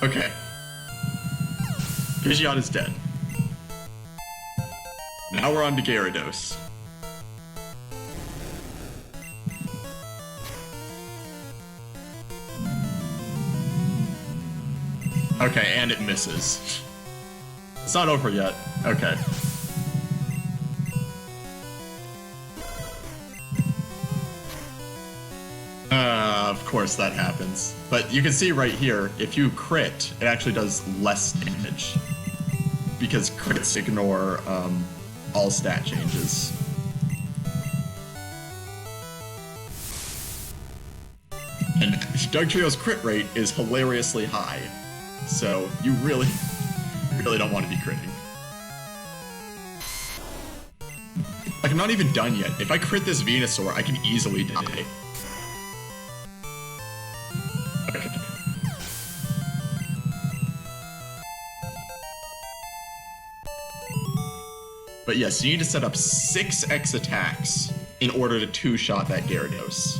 Okay. Pidgeot is dead. Now we're on to Gyarados. Okay, and it misses. It's not over yet. Okay. Of course that happens. But you can see right here, if you crit, it actually does less damage. Because crits ignore all stat changes. And Dugtrio's crit rate is hilariously high. So you really don't want to be critting. Like, I'm not even done yet. If I crit this Venusaur, I can easily die. Okay. But yes, you need to set up 6 X attacks in order to 2-shot that Gyarados.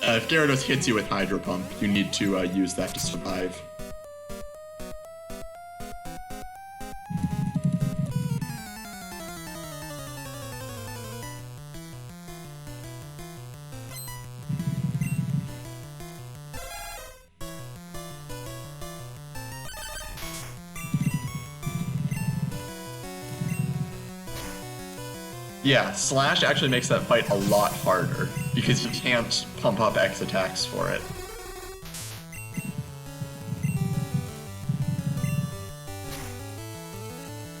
If Gyarados hits you with Hydro Pump, you need to use that to survive. Yeah, Slash actually makes that fight a lot harder, because you can't pump up X attacks for it.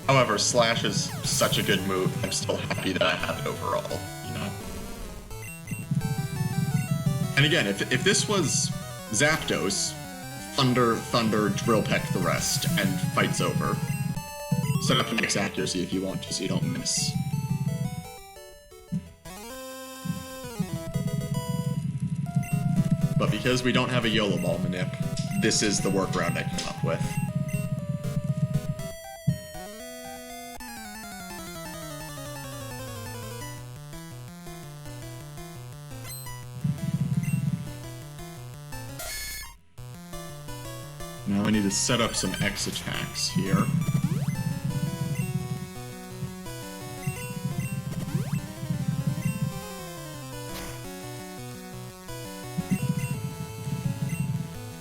However, Slash is such a good move, I'm still happy that I have it overall, you know? And again, if this was Zapdos, Thunder, Drill Peck the rest, and fight's over. Set up an X accuracy if you want to, so you don't miss. but because we don't have a YOLO Ball manip, this is the workaround I came up with. Now I need to set up some X attacks here.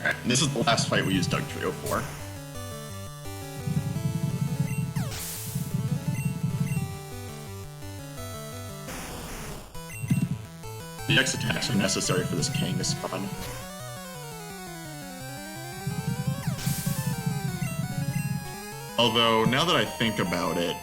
Alright, this is the last fight we used Dugtrio for. The X attacks are necessary for this Kangaskhan. Although, now that I think about it,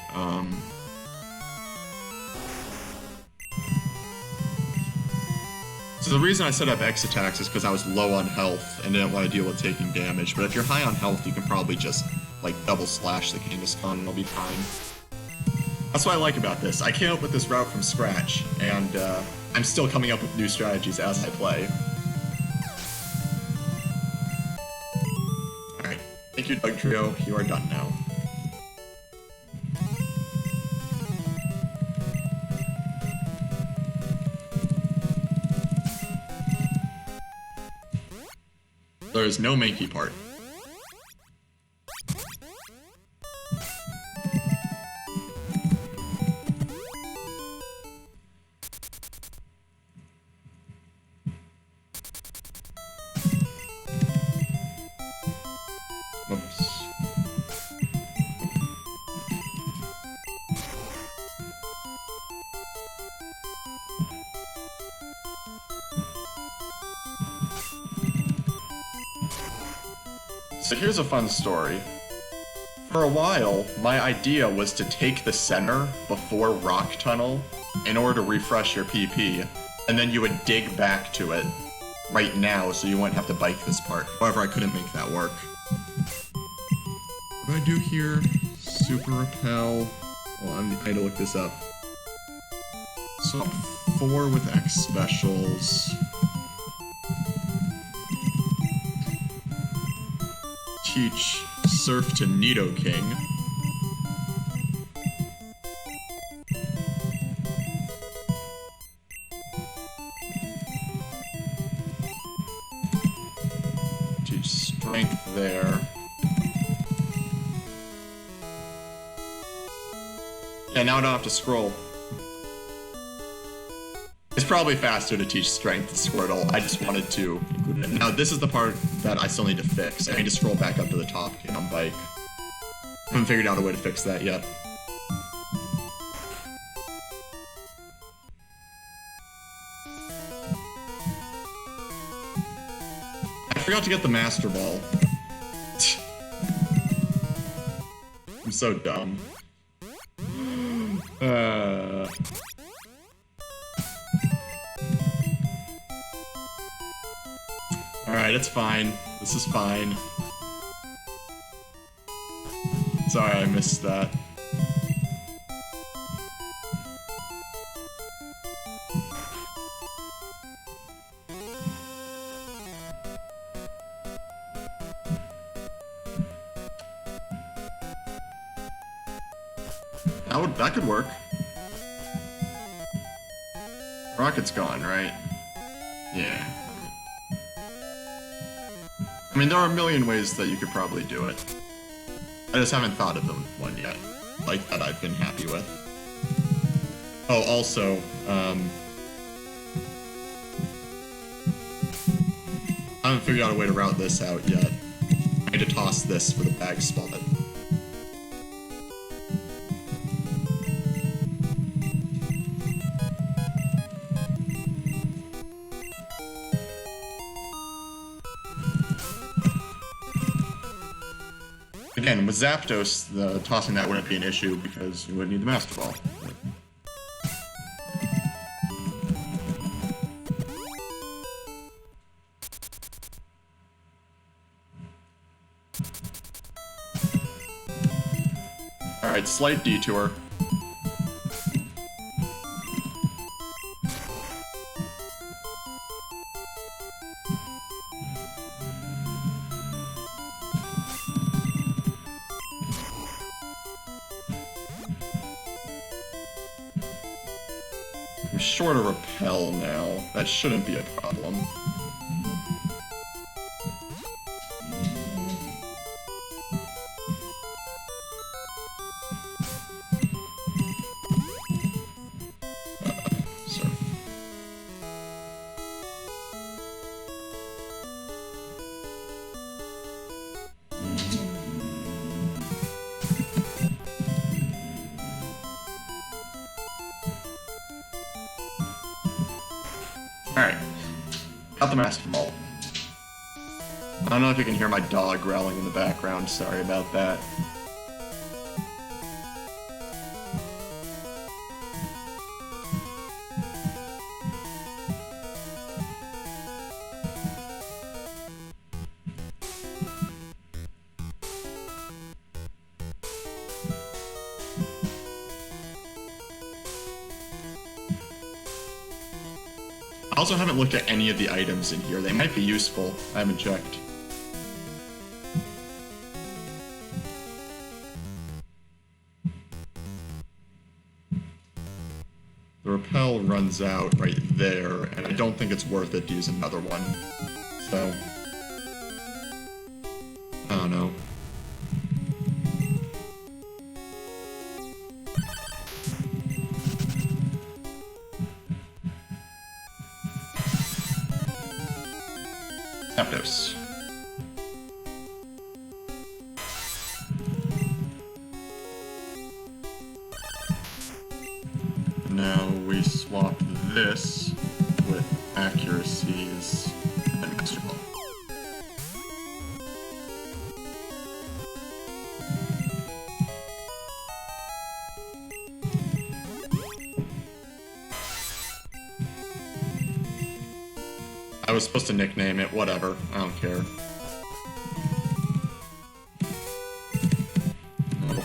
so the reason I set up X attacks is because I was low on health and didn't want to deal with taking damage, but if you're high on health, you can probably just, like, double slash the Kangaskhan and it'll be fine. That's what I like about this. I came up with this route from scratch, and I'm still coming up with new strategies as I play. Alright, thank you, Dugtrio. You are done now. There is no Mankey part. Oops. So here's a fun story. For a while, my idea was to take the center before Rock Tunnel in order to refresh your PP, and then you would dig back to it right now so you wouldn't have to bike this part. However, I couldn't make that work. What do I do here? Super Repel. Well, I need to look this up. So 4 with X specials. Teach Surf to Nidoking. Teach Strength there. Yeah, now I don't have to scroll. It's probably faster to teach Strength to Squirtle. I just wanted to include it. Now, this is the part that I still need to fix. I need to scroll back up to the top to get on Bike. I haven't figured out a way to fix that yet. I forgot to get the Master Ball. I'm so dumb. Alright, it's fine. This is fine. Sorry, I missed that. That could work. Rocket's gone, right? Yeah. I mean, there are a million ways that you could probably do it. I just haven't thought of one yet, like that I've been happy with. Oh, also, I haven't figured out a way to route this out yet. I need to toss this for the bag spot. Again, with Zapdos, tossing that wouldn't be an issue because you wouldn't need the Master Ball. Alright, slight detour. I'm short a repel now. That shouldn't be a problem. Alright. Got the Master Ball. I don't know if you can hear my dog growling in the background, sorry about that. I also haven't looked at any of the items in here. They might be useful. I haven't checked. The repel runs out right there, and I don't think it's worth it to use another one. So, I don't know. Zapdos. Now we swap this with accuracies and Master Ball. I was supposed to nickname it, whatever, I don't care. Nope.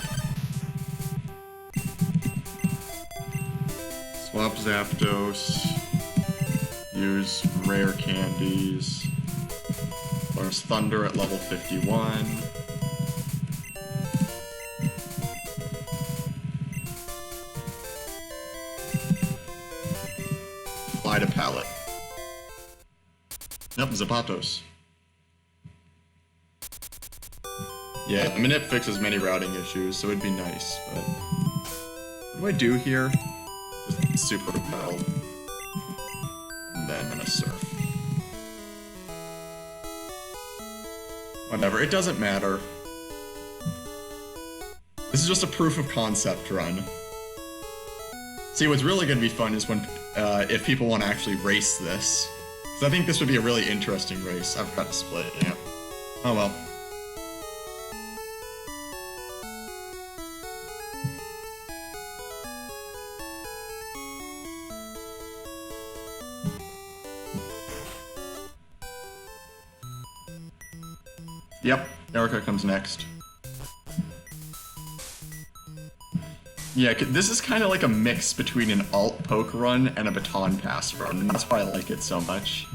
Swap Zapdos. Use rare candies. Learns Thunder at level 51. Fly to Pallet. Yep, Zapdos. Yeah, I mean it fixes many routing issues, so it'd be nice, but... What do I do here? Just Super Repel. And then I'm gonna Surf. Whatever, it doesn't matter. This is just a proof of concept run. See, what's really gonna be fun is when, if people want to actually race this. So I think this would be a really interesting race. I've got to split it, yeah. Oh well. Yep, Erica comes next. Yeah, this is kind of like a mix between an alt poke run and a baton pass run, and that's why I like it so much.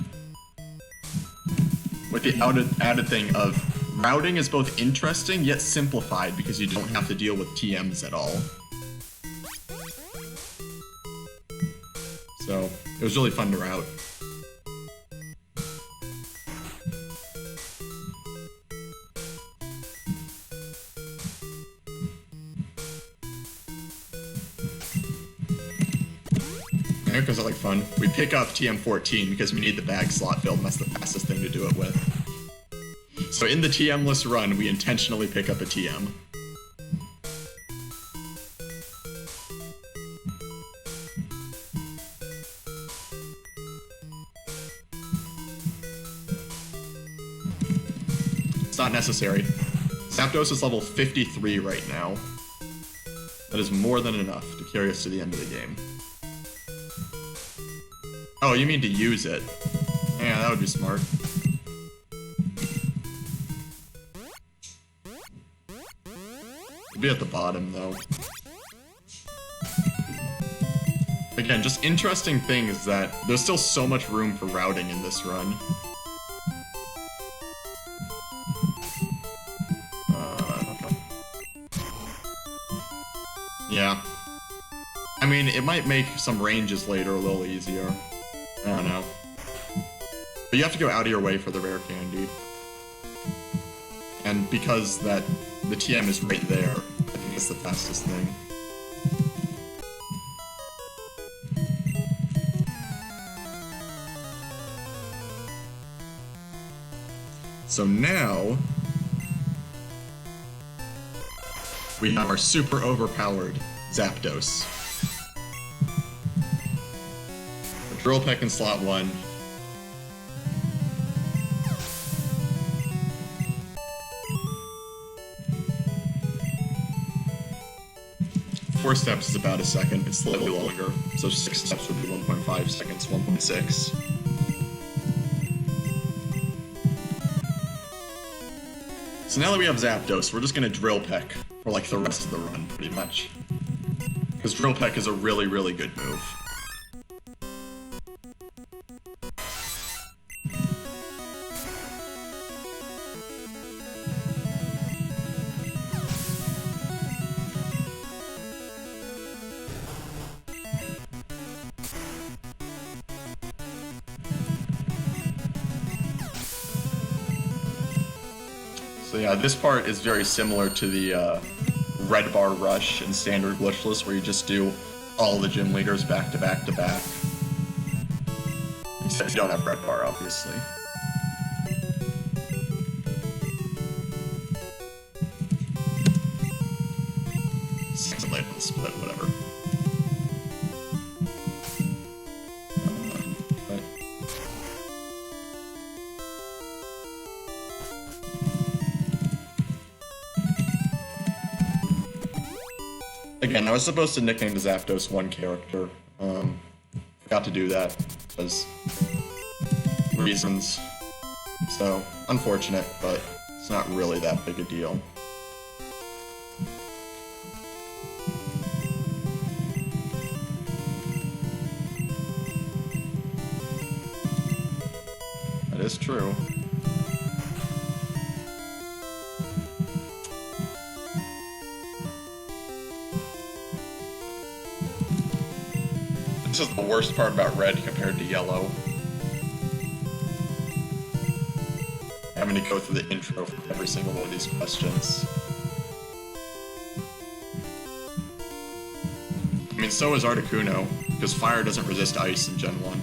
With the added thing of routing is both interesting yet simplified because you don't have to deal with TMs at all. So, it was really fun to route. Because I like fun. We pick up TM14 because we need the bag slot filled, and that's the fastest thing to do it with. So in the TM-less run, we intentionally pick up a TM. It's not necessary. Zapdos is level 53 right now. That is more than enough to carry us to the end of the game. Oh, you mean to use it? Yeah, that would be smart. It'd be at the bottom, though. Again, just interesting thing is that there's still so much room for routing in this run. Yeah. I mean, it might make some ranges later a little easier. I don't know. But you have to go out of your way for the rare candy. And because the TM is right there, I think it's the fastest thing. So now, we have our super overpowered Zapdos. A Drill Peck in slot 1. Four steps is about a second, it's slightly longer, so 6 steps would be 1.5 seconds, 1.6. So now that we have Zapdos, we're just gonna Drill Peck for like the rest of the run, pretty much. Because Drill Peck is a really, really good move. So yeah, this part is very similar to the Red Bar Rush in Standard Glitchless, where you just do all the gym leaders back to back to back. Except you don't have Red Bar, obviously. Second late on the split, whatever. Again, I was supposed to nickname the Zapdos one character. Forgot to do that, because reasons. So, unfortunate, but it's not really that big a deal. That is true. This is the worst part about red compared to yellow. Having to go through the intro for every single one of these questions. I mean, so is Articuno, because fire doesn't resist ice in Gen 1.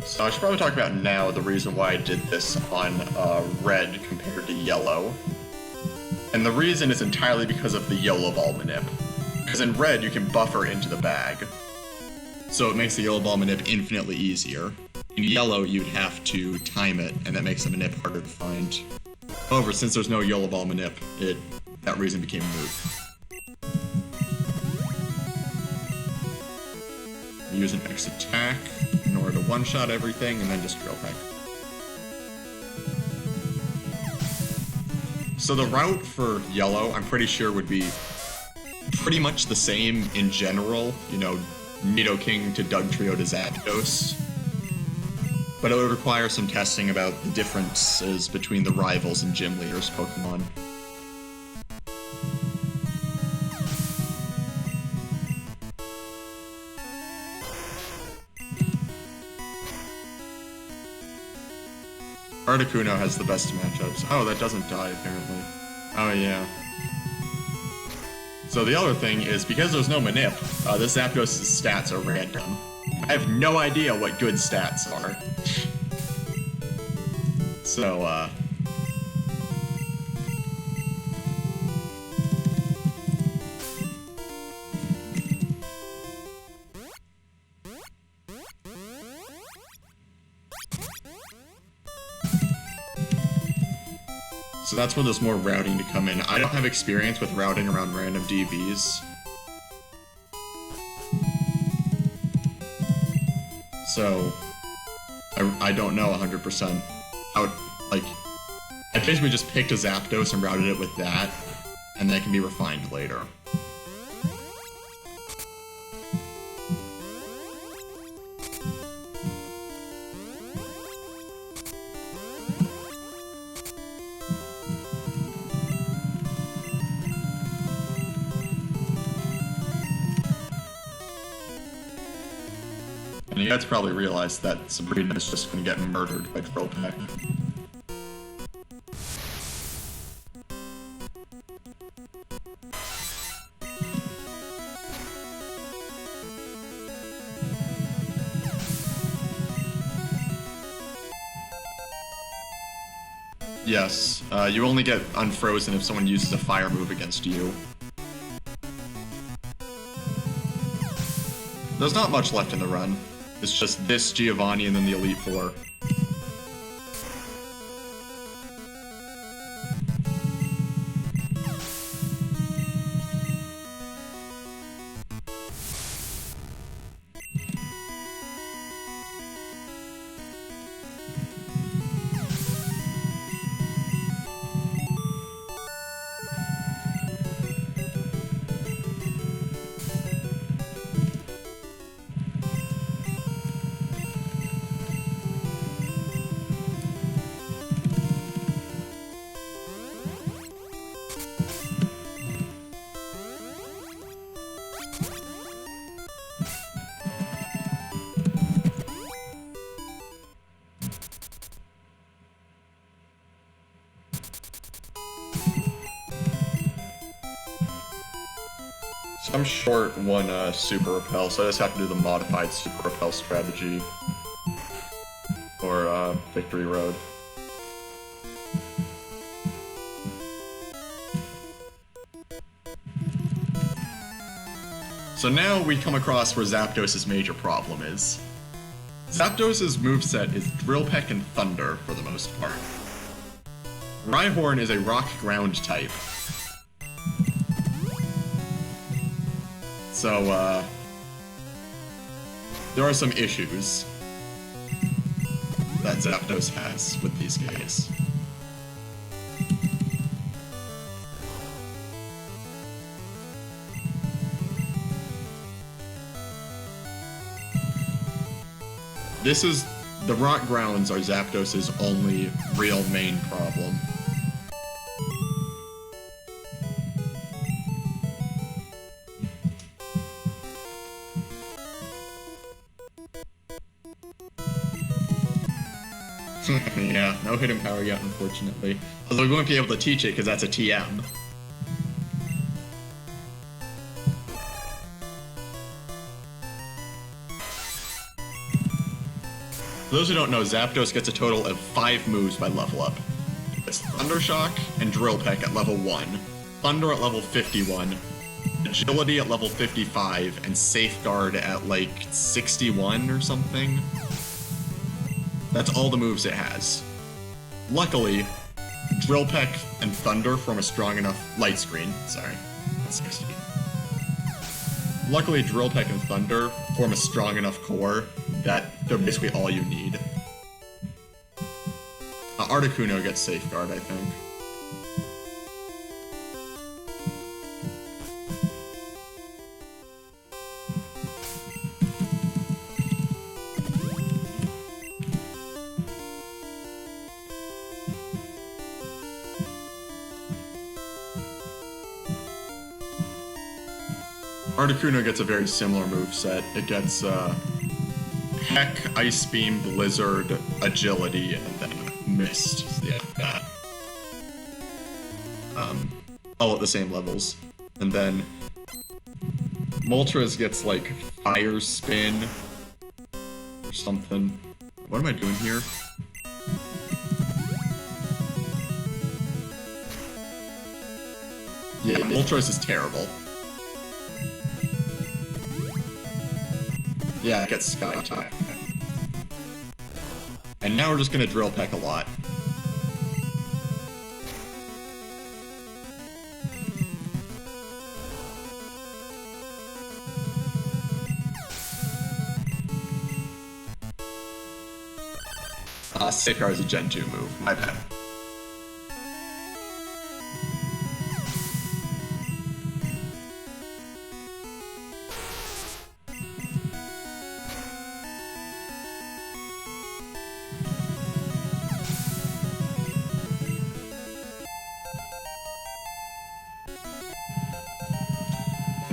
So I should probably talk about now the reason why I did this on red compared to yellow. And the reason is entirely because of the Yellow Ball manip. Because in red you can buffer into the bag. So it makes the Yellow Ball manip infinitely easier. In yellow you'd have to time it, and that makes the manip harder to find. However, since there's no Yellow Ball manip, that reason became moot. Use an X attack in order to one-shot everything, and then just Drill Peck. So the route for yellow, I'm pretty sure, would be pretty much the same in general. You know, Nidoking to Dugtrio to Zapdos. But it would require some testing about the differences between the rivals and gym leaders Pokemon. Articuno has the best matchups. Oh, that doesn't die, apparently. Oh, yeah. So the other thing is, because there's no Manip, this Zapdos' stats are random. I have no idea what good stats are. So, So that's where there's more routing to come in. I don't have experience with routing around random DVs. So, I don't know 100% how, like, I basically just picked a Zapdos and routed it with that, and that can be refined later. And you guys probably realized that Sabrina is just going to get murdered by Trilpack. Yes, you only get unfrozen if someone uses a fire move against you. There's not much left in the run. It's just this, Giovanni, and then the Elite Four. So I'm short one Super Repel, so I just have to do the modified Super Repel strategy for Victory Road. So now we come across where Zapdos' major problem is. Zapdos' moveset is Drill Peck and Thunder for the most part. Rhyhorn is a Rock Ground type. So, there are some issues that Zapdos has with these guys. The Rock Grounds are Zapdos' only real main problem. Yeah, no hidden power yet, unfortunately. Although we won't be able to teach it because that's a TM. For those who don't know, Zapdos gets a total of 5 moves by level up. It's Thundershock and Drill Peck at level 1, Thunder at level 51, Agility at level 55, and Safeguard at like 61 or something. That's all the moves it has. Luckily, Drill Peck and Thunder form a strong enough Light Screen. Sorry, that's 60. Luckily, Drill Peck and Thunder form a strong enough core that they're basically all you need. Articuno gets Safeguard, I think. Articuno gets a very similar moveset. It gets Peck, Ice Beam, Blizzard, Agility, and then Mist. Yeah, that. All at the same levels. And then Moltres gets like Fire Spin or something. What am I doing here? Yeah, Moltres is terrible. Yeah, it gets Sky Type. And now we're just gonna Drill Peck a lot. Safeguard is a Gen 2 move. My bad.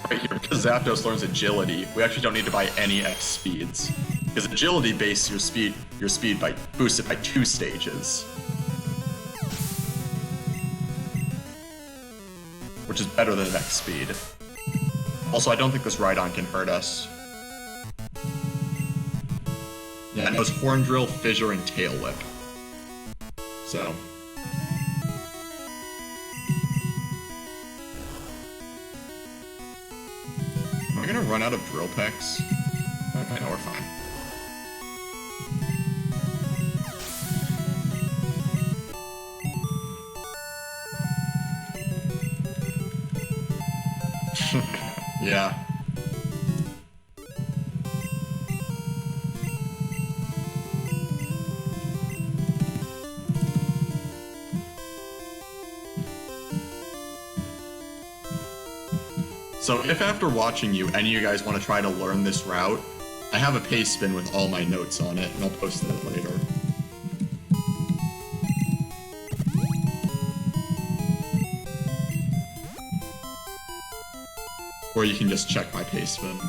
Right here, because Zapdos learns agility, we actually don't need to buy any X speeds. Because agility bases your speed by boosted by 2 stages. Which is better than X speed. Also, I don't think this Rhydon can hurt us. Yeah, and it was Horn Drill, Fissure, and Tail Whip. So. Am I gonna run out of Drill Pecks? Okay, no, we're fine. Yeah. So if after watching you, any of you guys want to try to learn this route, I have a paste spin with all my notes on it, and I'll post that later. Or you can just check my paste spin.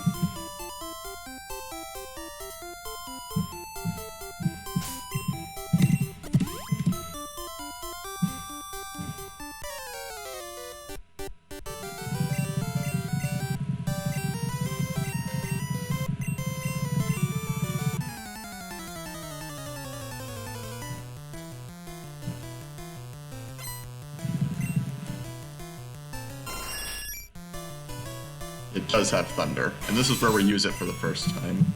It does have Thunder, and this is where we use it for the first time.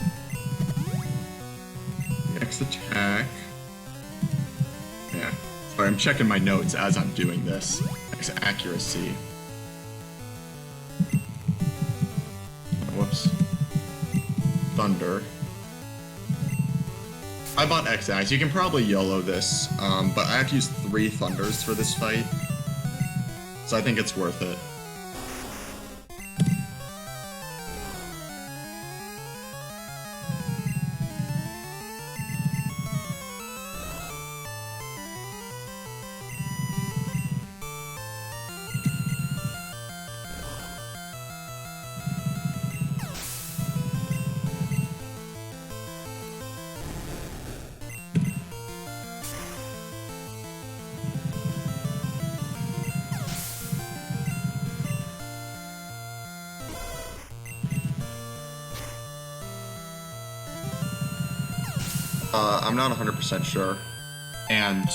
Next attack. Yeah. Sorry, I'm checking my notes as I'm doing this. Next accuracy. Whoops. Thunder. I bought X-Axe. You can probably YOLO this, but I have to use 3 Thunders for this fight. So I think it's worth it. I'm not 100% sure. And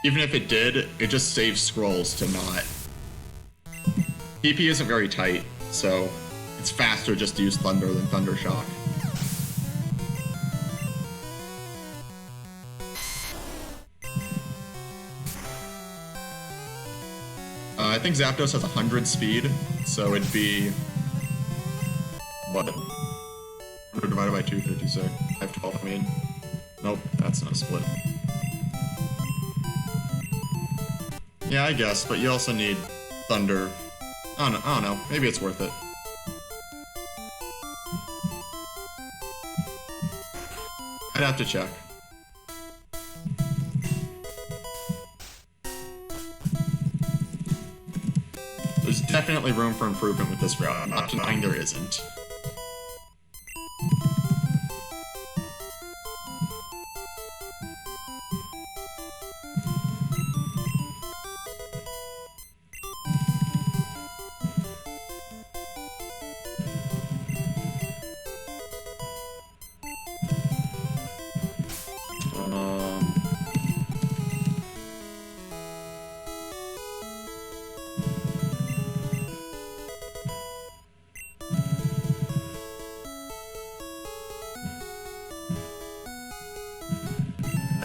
even if it did, it just saves scrolls to not. PP isn't very tight, so it's faster just to use Thunder than Thunder Shock. I think Zapdos has 100 speed, so it'd be what? 100 divided by 256. 512, I mean. Nope, that's not a split. Yeah, I guess, but you also need Thunder. I don't know. Maybe it's worth it. I'd have to check. There's definitely room for improvement with this route. I'm not denying there isn't.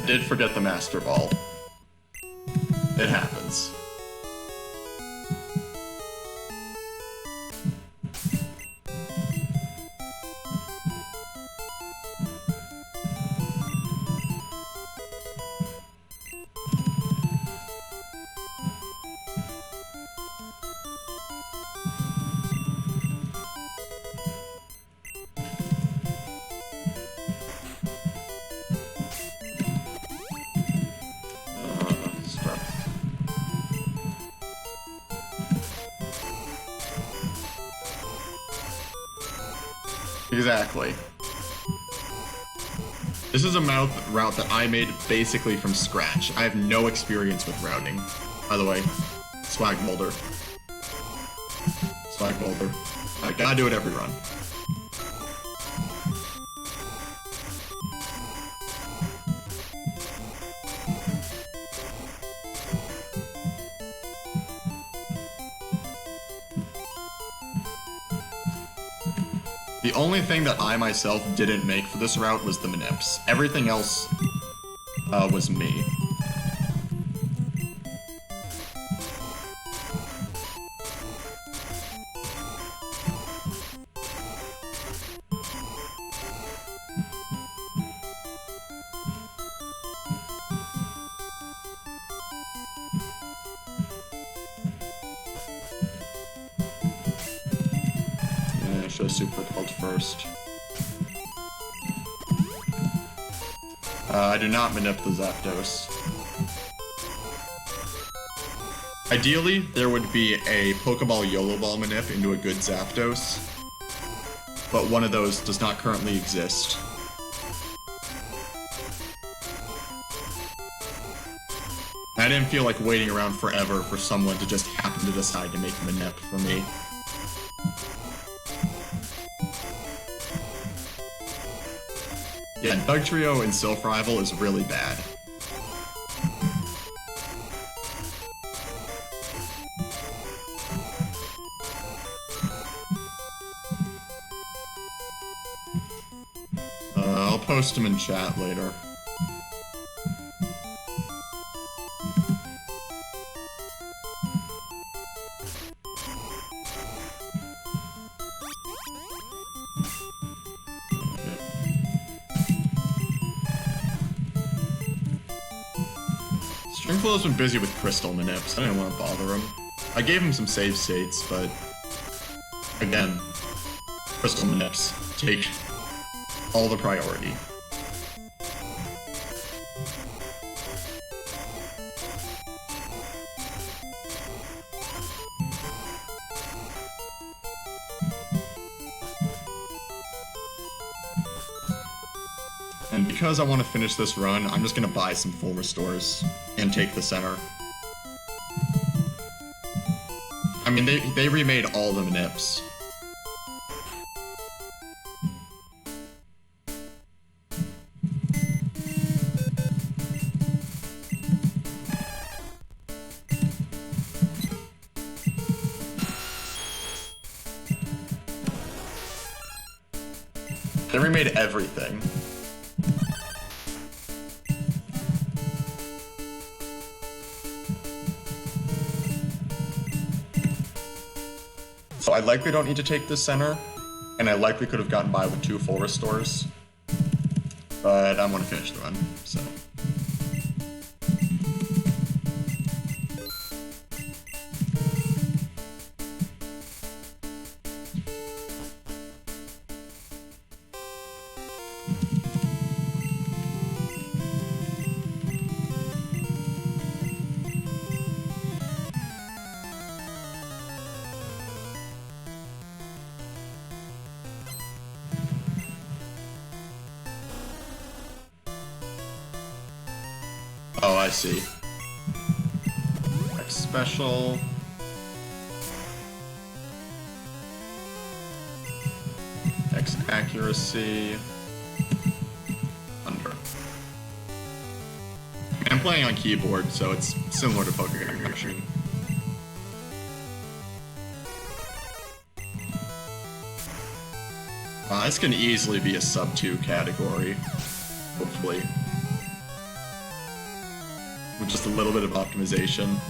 I did forget the Master Ball. It happens. Exactly. This is a route that I made basically from scratch. I have no experience with routing. By the way, Swag Boulder. Swag Boulder. I gotta do it every run. The only thing that I myself didn't make for this route was the Manips. Everything else was me. Super Pelt first. I do not manip the Zapdos. Ideally, there would be a Pokeball YOLO Ball manip into a good Zapdos, but one of those does not currently exist. I didn't feel like waiting around forever for someone to just happen to decide to make manip for me. Yeah, Dugtrio in Silph Rival is really bad. I'll post him in chat later. Stringflow's been busy with Crystal Manips. I didn't want to bother him. I gave him some save states, but again, Crystal Manips take all the priority. And because I want to finish this run, I'm just going to buy some full restores and take the center. I mean, they remade all the Manips. They remade everything. So I likely don't need to take this center, and I likely could have gotten by with 2 full restores, but I want to finish the run, so. Oh, I see. X special. X accuracy. Under. I'm playing on keyboard, so it's similar to Pokemon Machine. This can easily be a sub 2 category, hopefully. With just a little bit of optimization.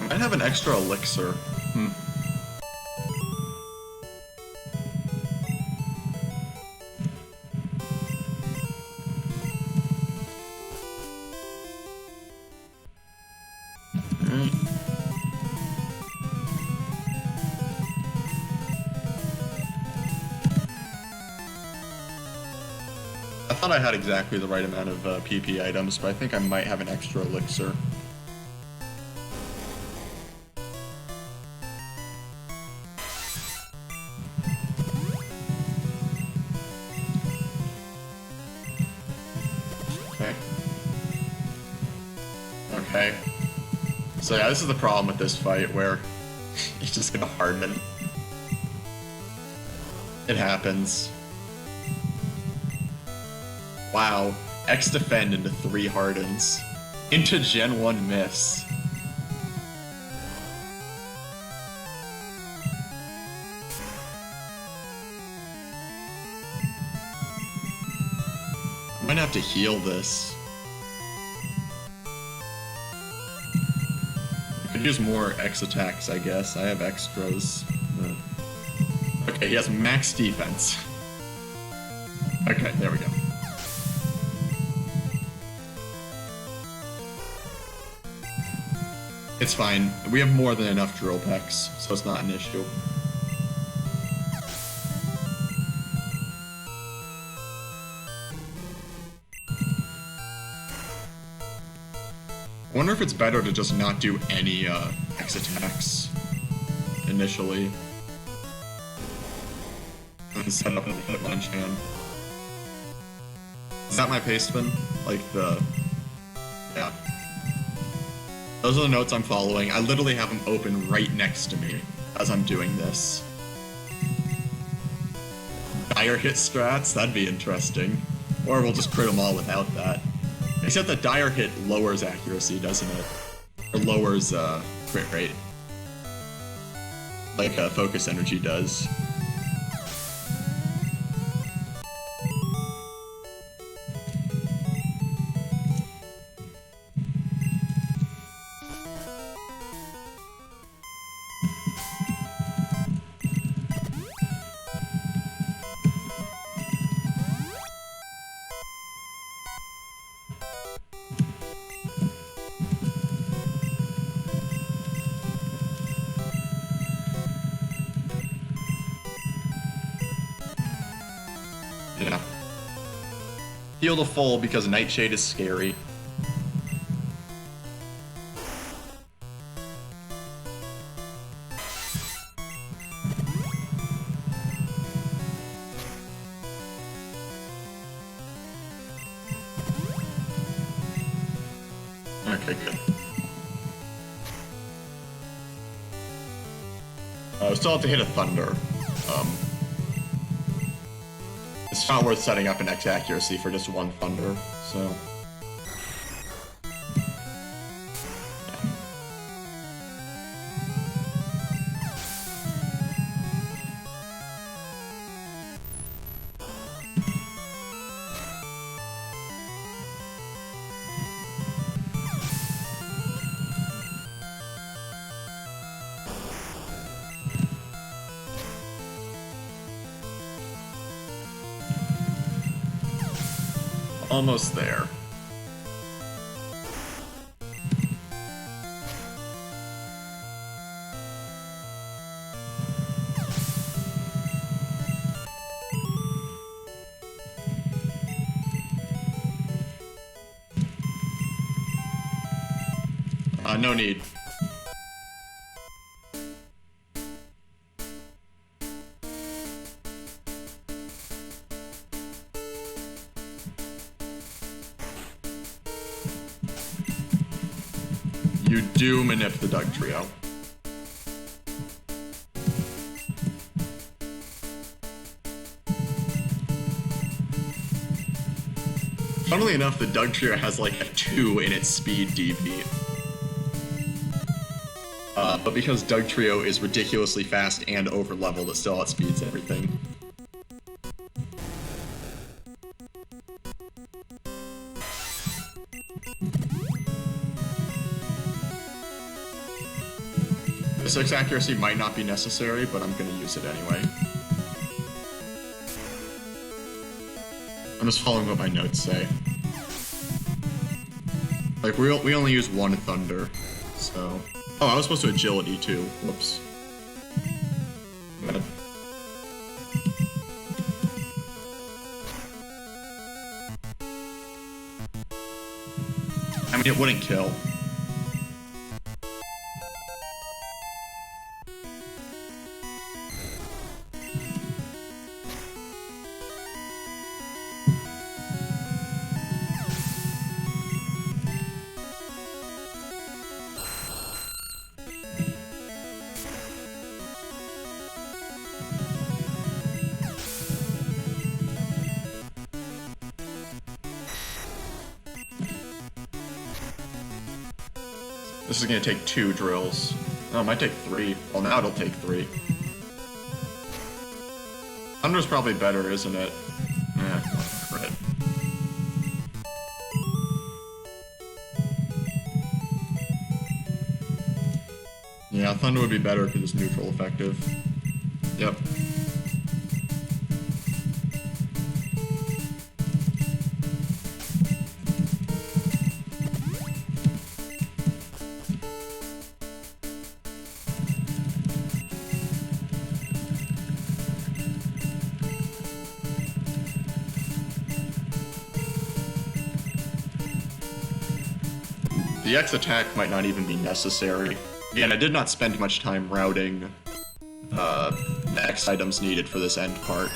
I have an extra elixir. I thought I had exactly the right amount of PP items, but I think I might have an extra elixir. Okay. Okay. So yeah, this is the problem with this fight, where he's just gonna harden. It happens. Wow. X defend into 3 hardens. Into Gen 1 miss. I might have to heal this. I could use more X attacks, I guess. I have extras. Okay, he has max defense. Okay, there we go. It's fine. We have more than enough drill pecks, so it's not an issue. I wonder if it's better to just not do any X attacks initially. And set up a Hitmonchan. Is that my paste spin? Like the... Yeah. Those are the notes I'm following. I literally have them open right next to me as I'm doing this. Dire hit strats? That'd be interesting. Or we'll just crit them all without that. Except that dire hit lowers accuracy, doesn't it? Or lowers crit rate. Like focus energy does. Yeah. Heal to full because Nightshade is scary. Okay, good. I still have to hit a Thunder. It's not worth setting up an X accuracy for just one Thunder, so... Almost there. No need. You do manip the Dugtrio. Funnily enough, the Dugtrio has like a 2 in its speed DP. But because Dugtrio is ridiculously fast and over-leveled, it still outspeeds everything. The 6 accuracy might not be necessary, but I'm gonna use it anyway. I'm just following what my notes say. Like, we only use 1 Thunder, so... Oh, I was supposed to agility too. Whoops. mean, it wouldn't kill. This is gonna take 2 drills. No, it might take 3. Well, now it'll take 3. Thunder's probably better, isn't it? Crit. Yeah, Thunder would be better because it's neutral effective. Yep. The X attack might not even be necessary. Again, I did not spend much time routing the X items needed for this end part.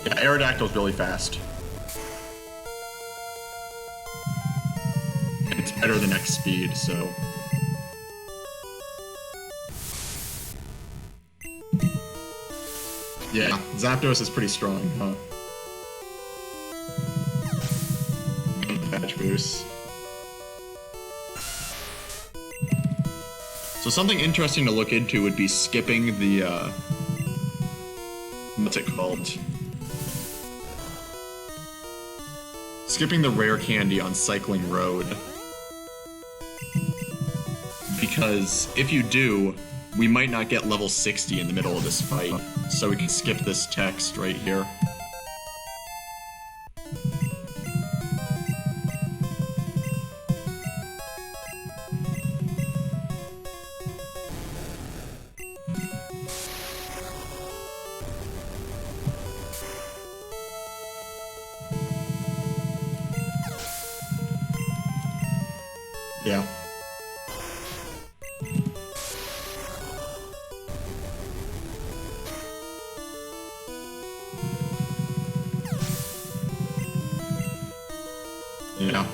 Yeah, Aerodactyl's really fast. And it's better than X speed, so... Yeah, Zapdos is pretty strong, huh? Patch boost. So something interesting to look into would be skipping the, what's it called? Skipping the rare candy on Cycling Road. Because if you do, we might not get level 60 in the middle of this fight, so we can skip this text right here. Yeah. Yeah.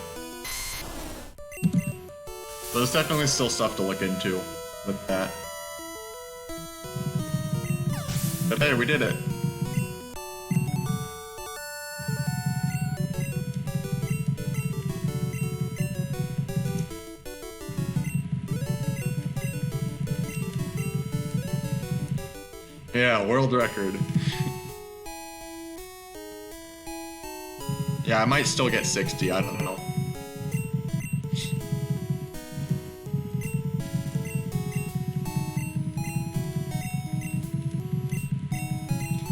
So there's definitely still stuff to look into with that. But hey, we did it. Yeah, world record. Yeah, I might still get 60, I don't know.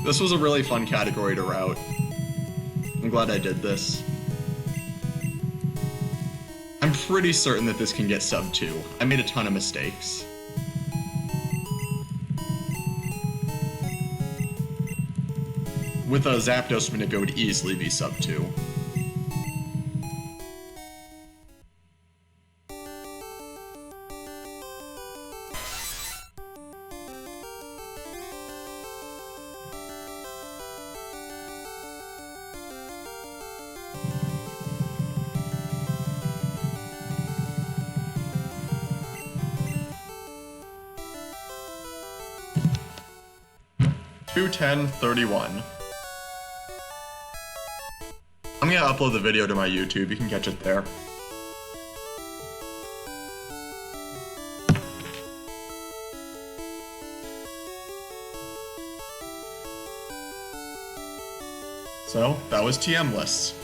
This was a really fun category to route. I'm glad I did this. I'm pretty certain that this can get sub 2. I made a ton of mistakes. With a Zapdos Manip, it would easily be sub 2. $210.31. I'm gonna upload the video to my YouTube, you can catch it there. So, that was TM-less.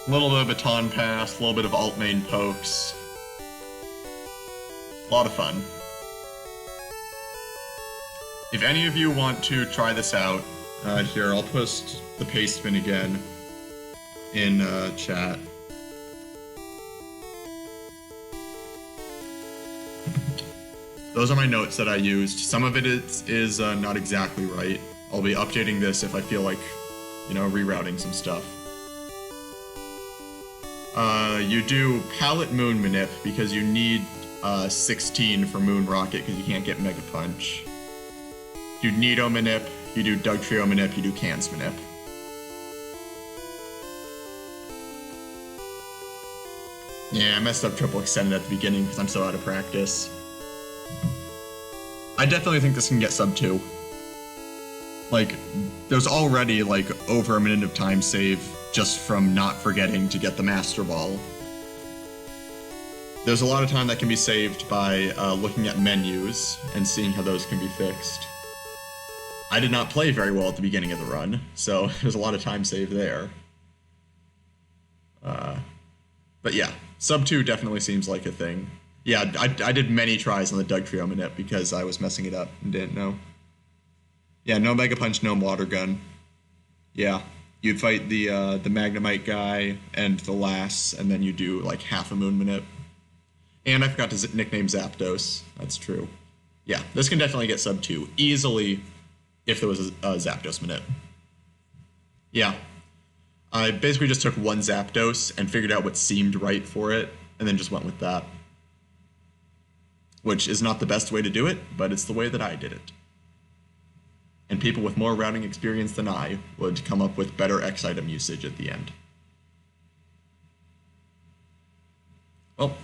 A little bit of baton pass, a little bit of alt main pokes. A lot of fun. If any of you want to try this out, here, I'll post the paste spin again in chat. Those are my notes that I used. Some of it is not exactly right. I'll be updating this if I feel like, you know, rerouting some stuff. You do Palette Moon Manip because you need 16 for Moon Rocket because you can't get Mega Punch. You do Nido Manip, you do Dugtrio Manip, you do Cans Manip. Yeah, I messed up triple extended at the beginning because I'm so out of practice. I definitely think this can get sub 2. Like, there's already, like, over a minute of time save just from not forgetting to get the Master Ball. There's a lot of time that can be saved by looking at menus and seeing how those can be fixed. I did not play very well at the beginning of the run, so there's a lot of time saved there. But yeah, sub 2 definitely seems like a thing. Yeah, I did many tries on the Dugtrio Manip because I was messing it up and didn't know. Yeah, no Mega Punch, no Water Gun. Yeah, you'd fight the Magnemite guy and the Lass, and then you do like half a Moon Manip. And I forgot to nickname Zapdos. That's true. Yeah, this can definitely get sub 2 easily if there was a Zapdos Manip. Yeah, I basically just took one Zapdos and figured out what seemed right for it, and then just went with that. Which is not the best way to do it, but it's the way that I did it. And people with more routing experience than I would come up with better X item usage at the end. Well,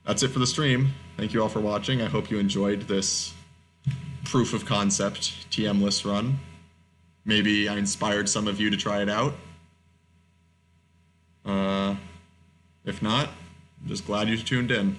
that's it for the stream. Thank you all for watching. I hope you enjoyed this proof of concept TM-less run. Maybe I inspired some of you to try it out. If not, I'm just glad you tuned in.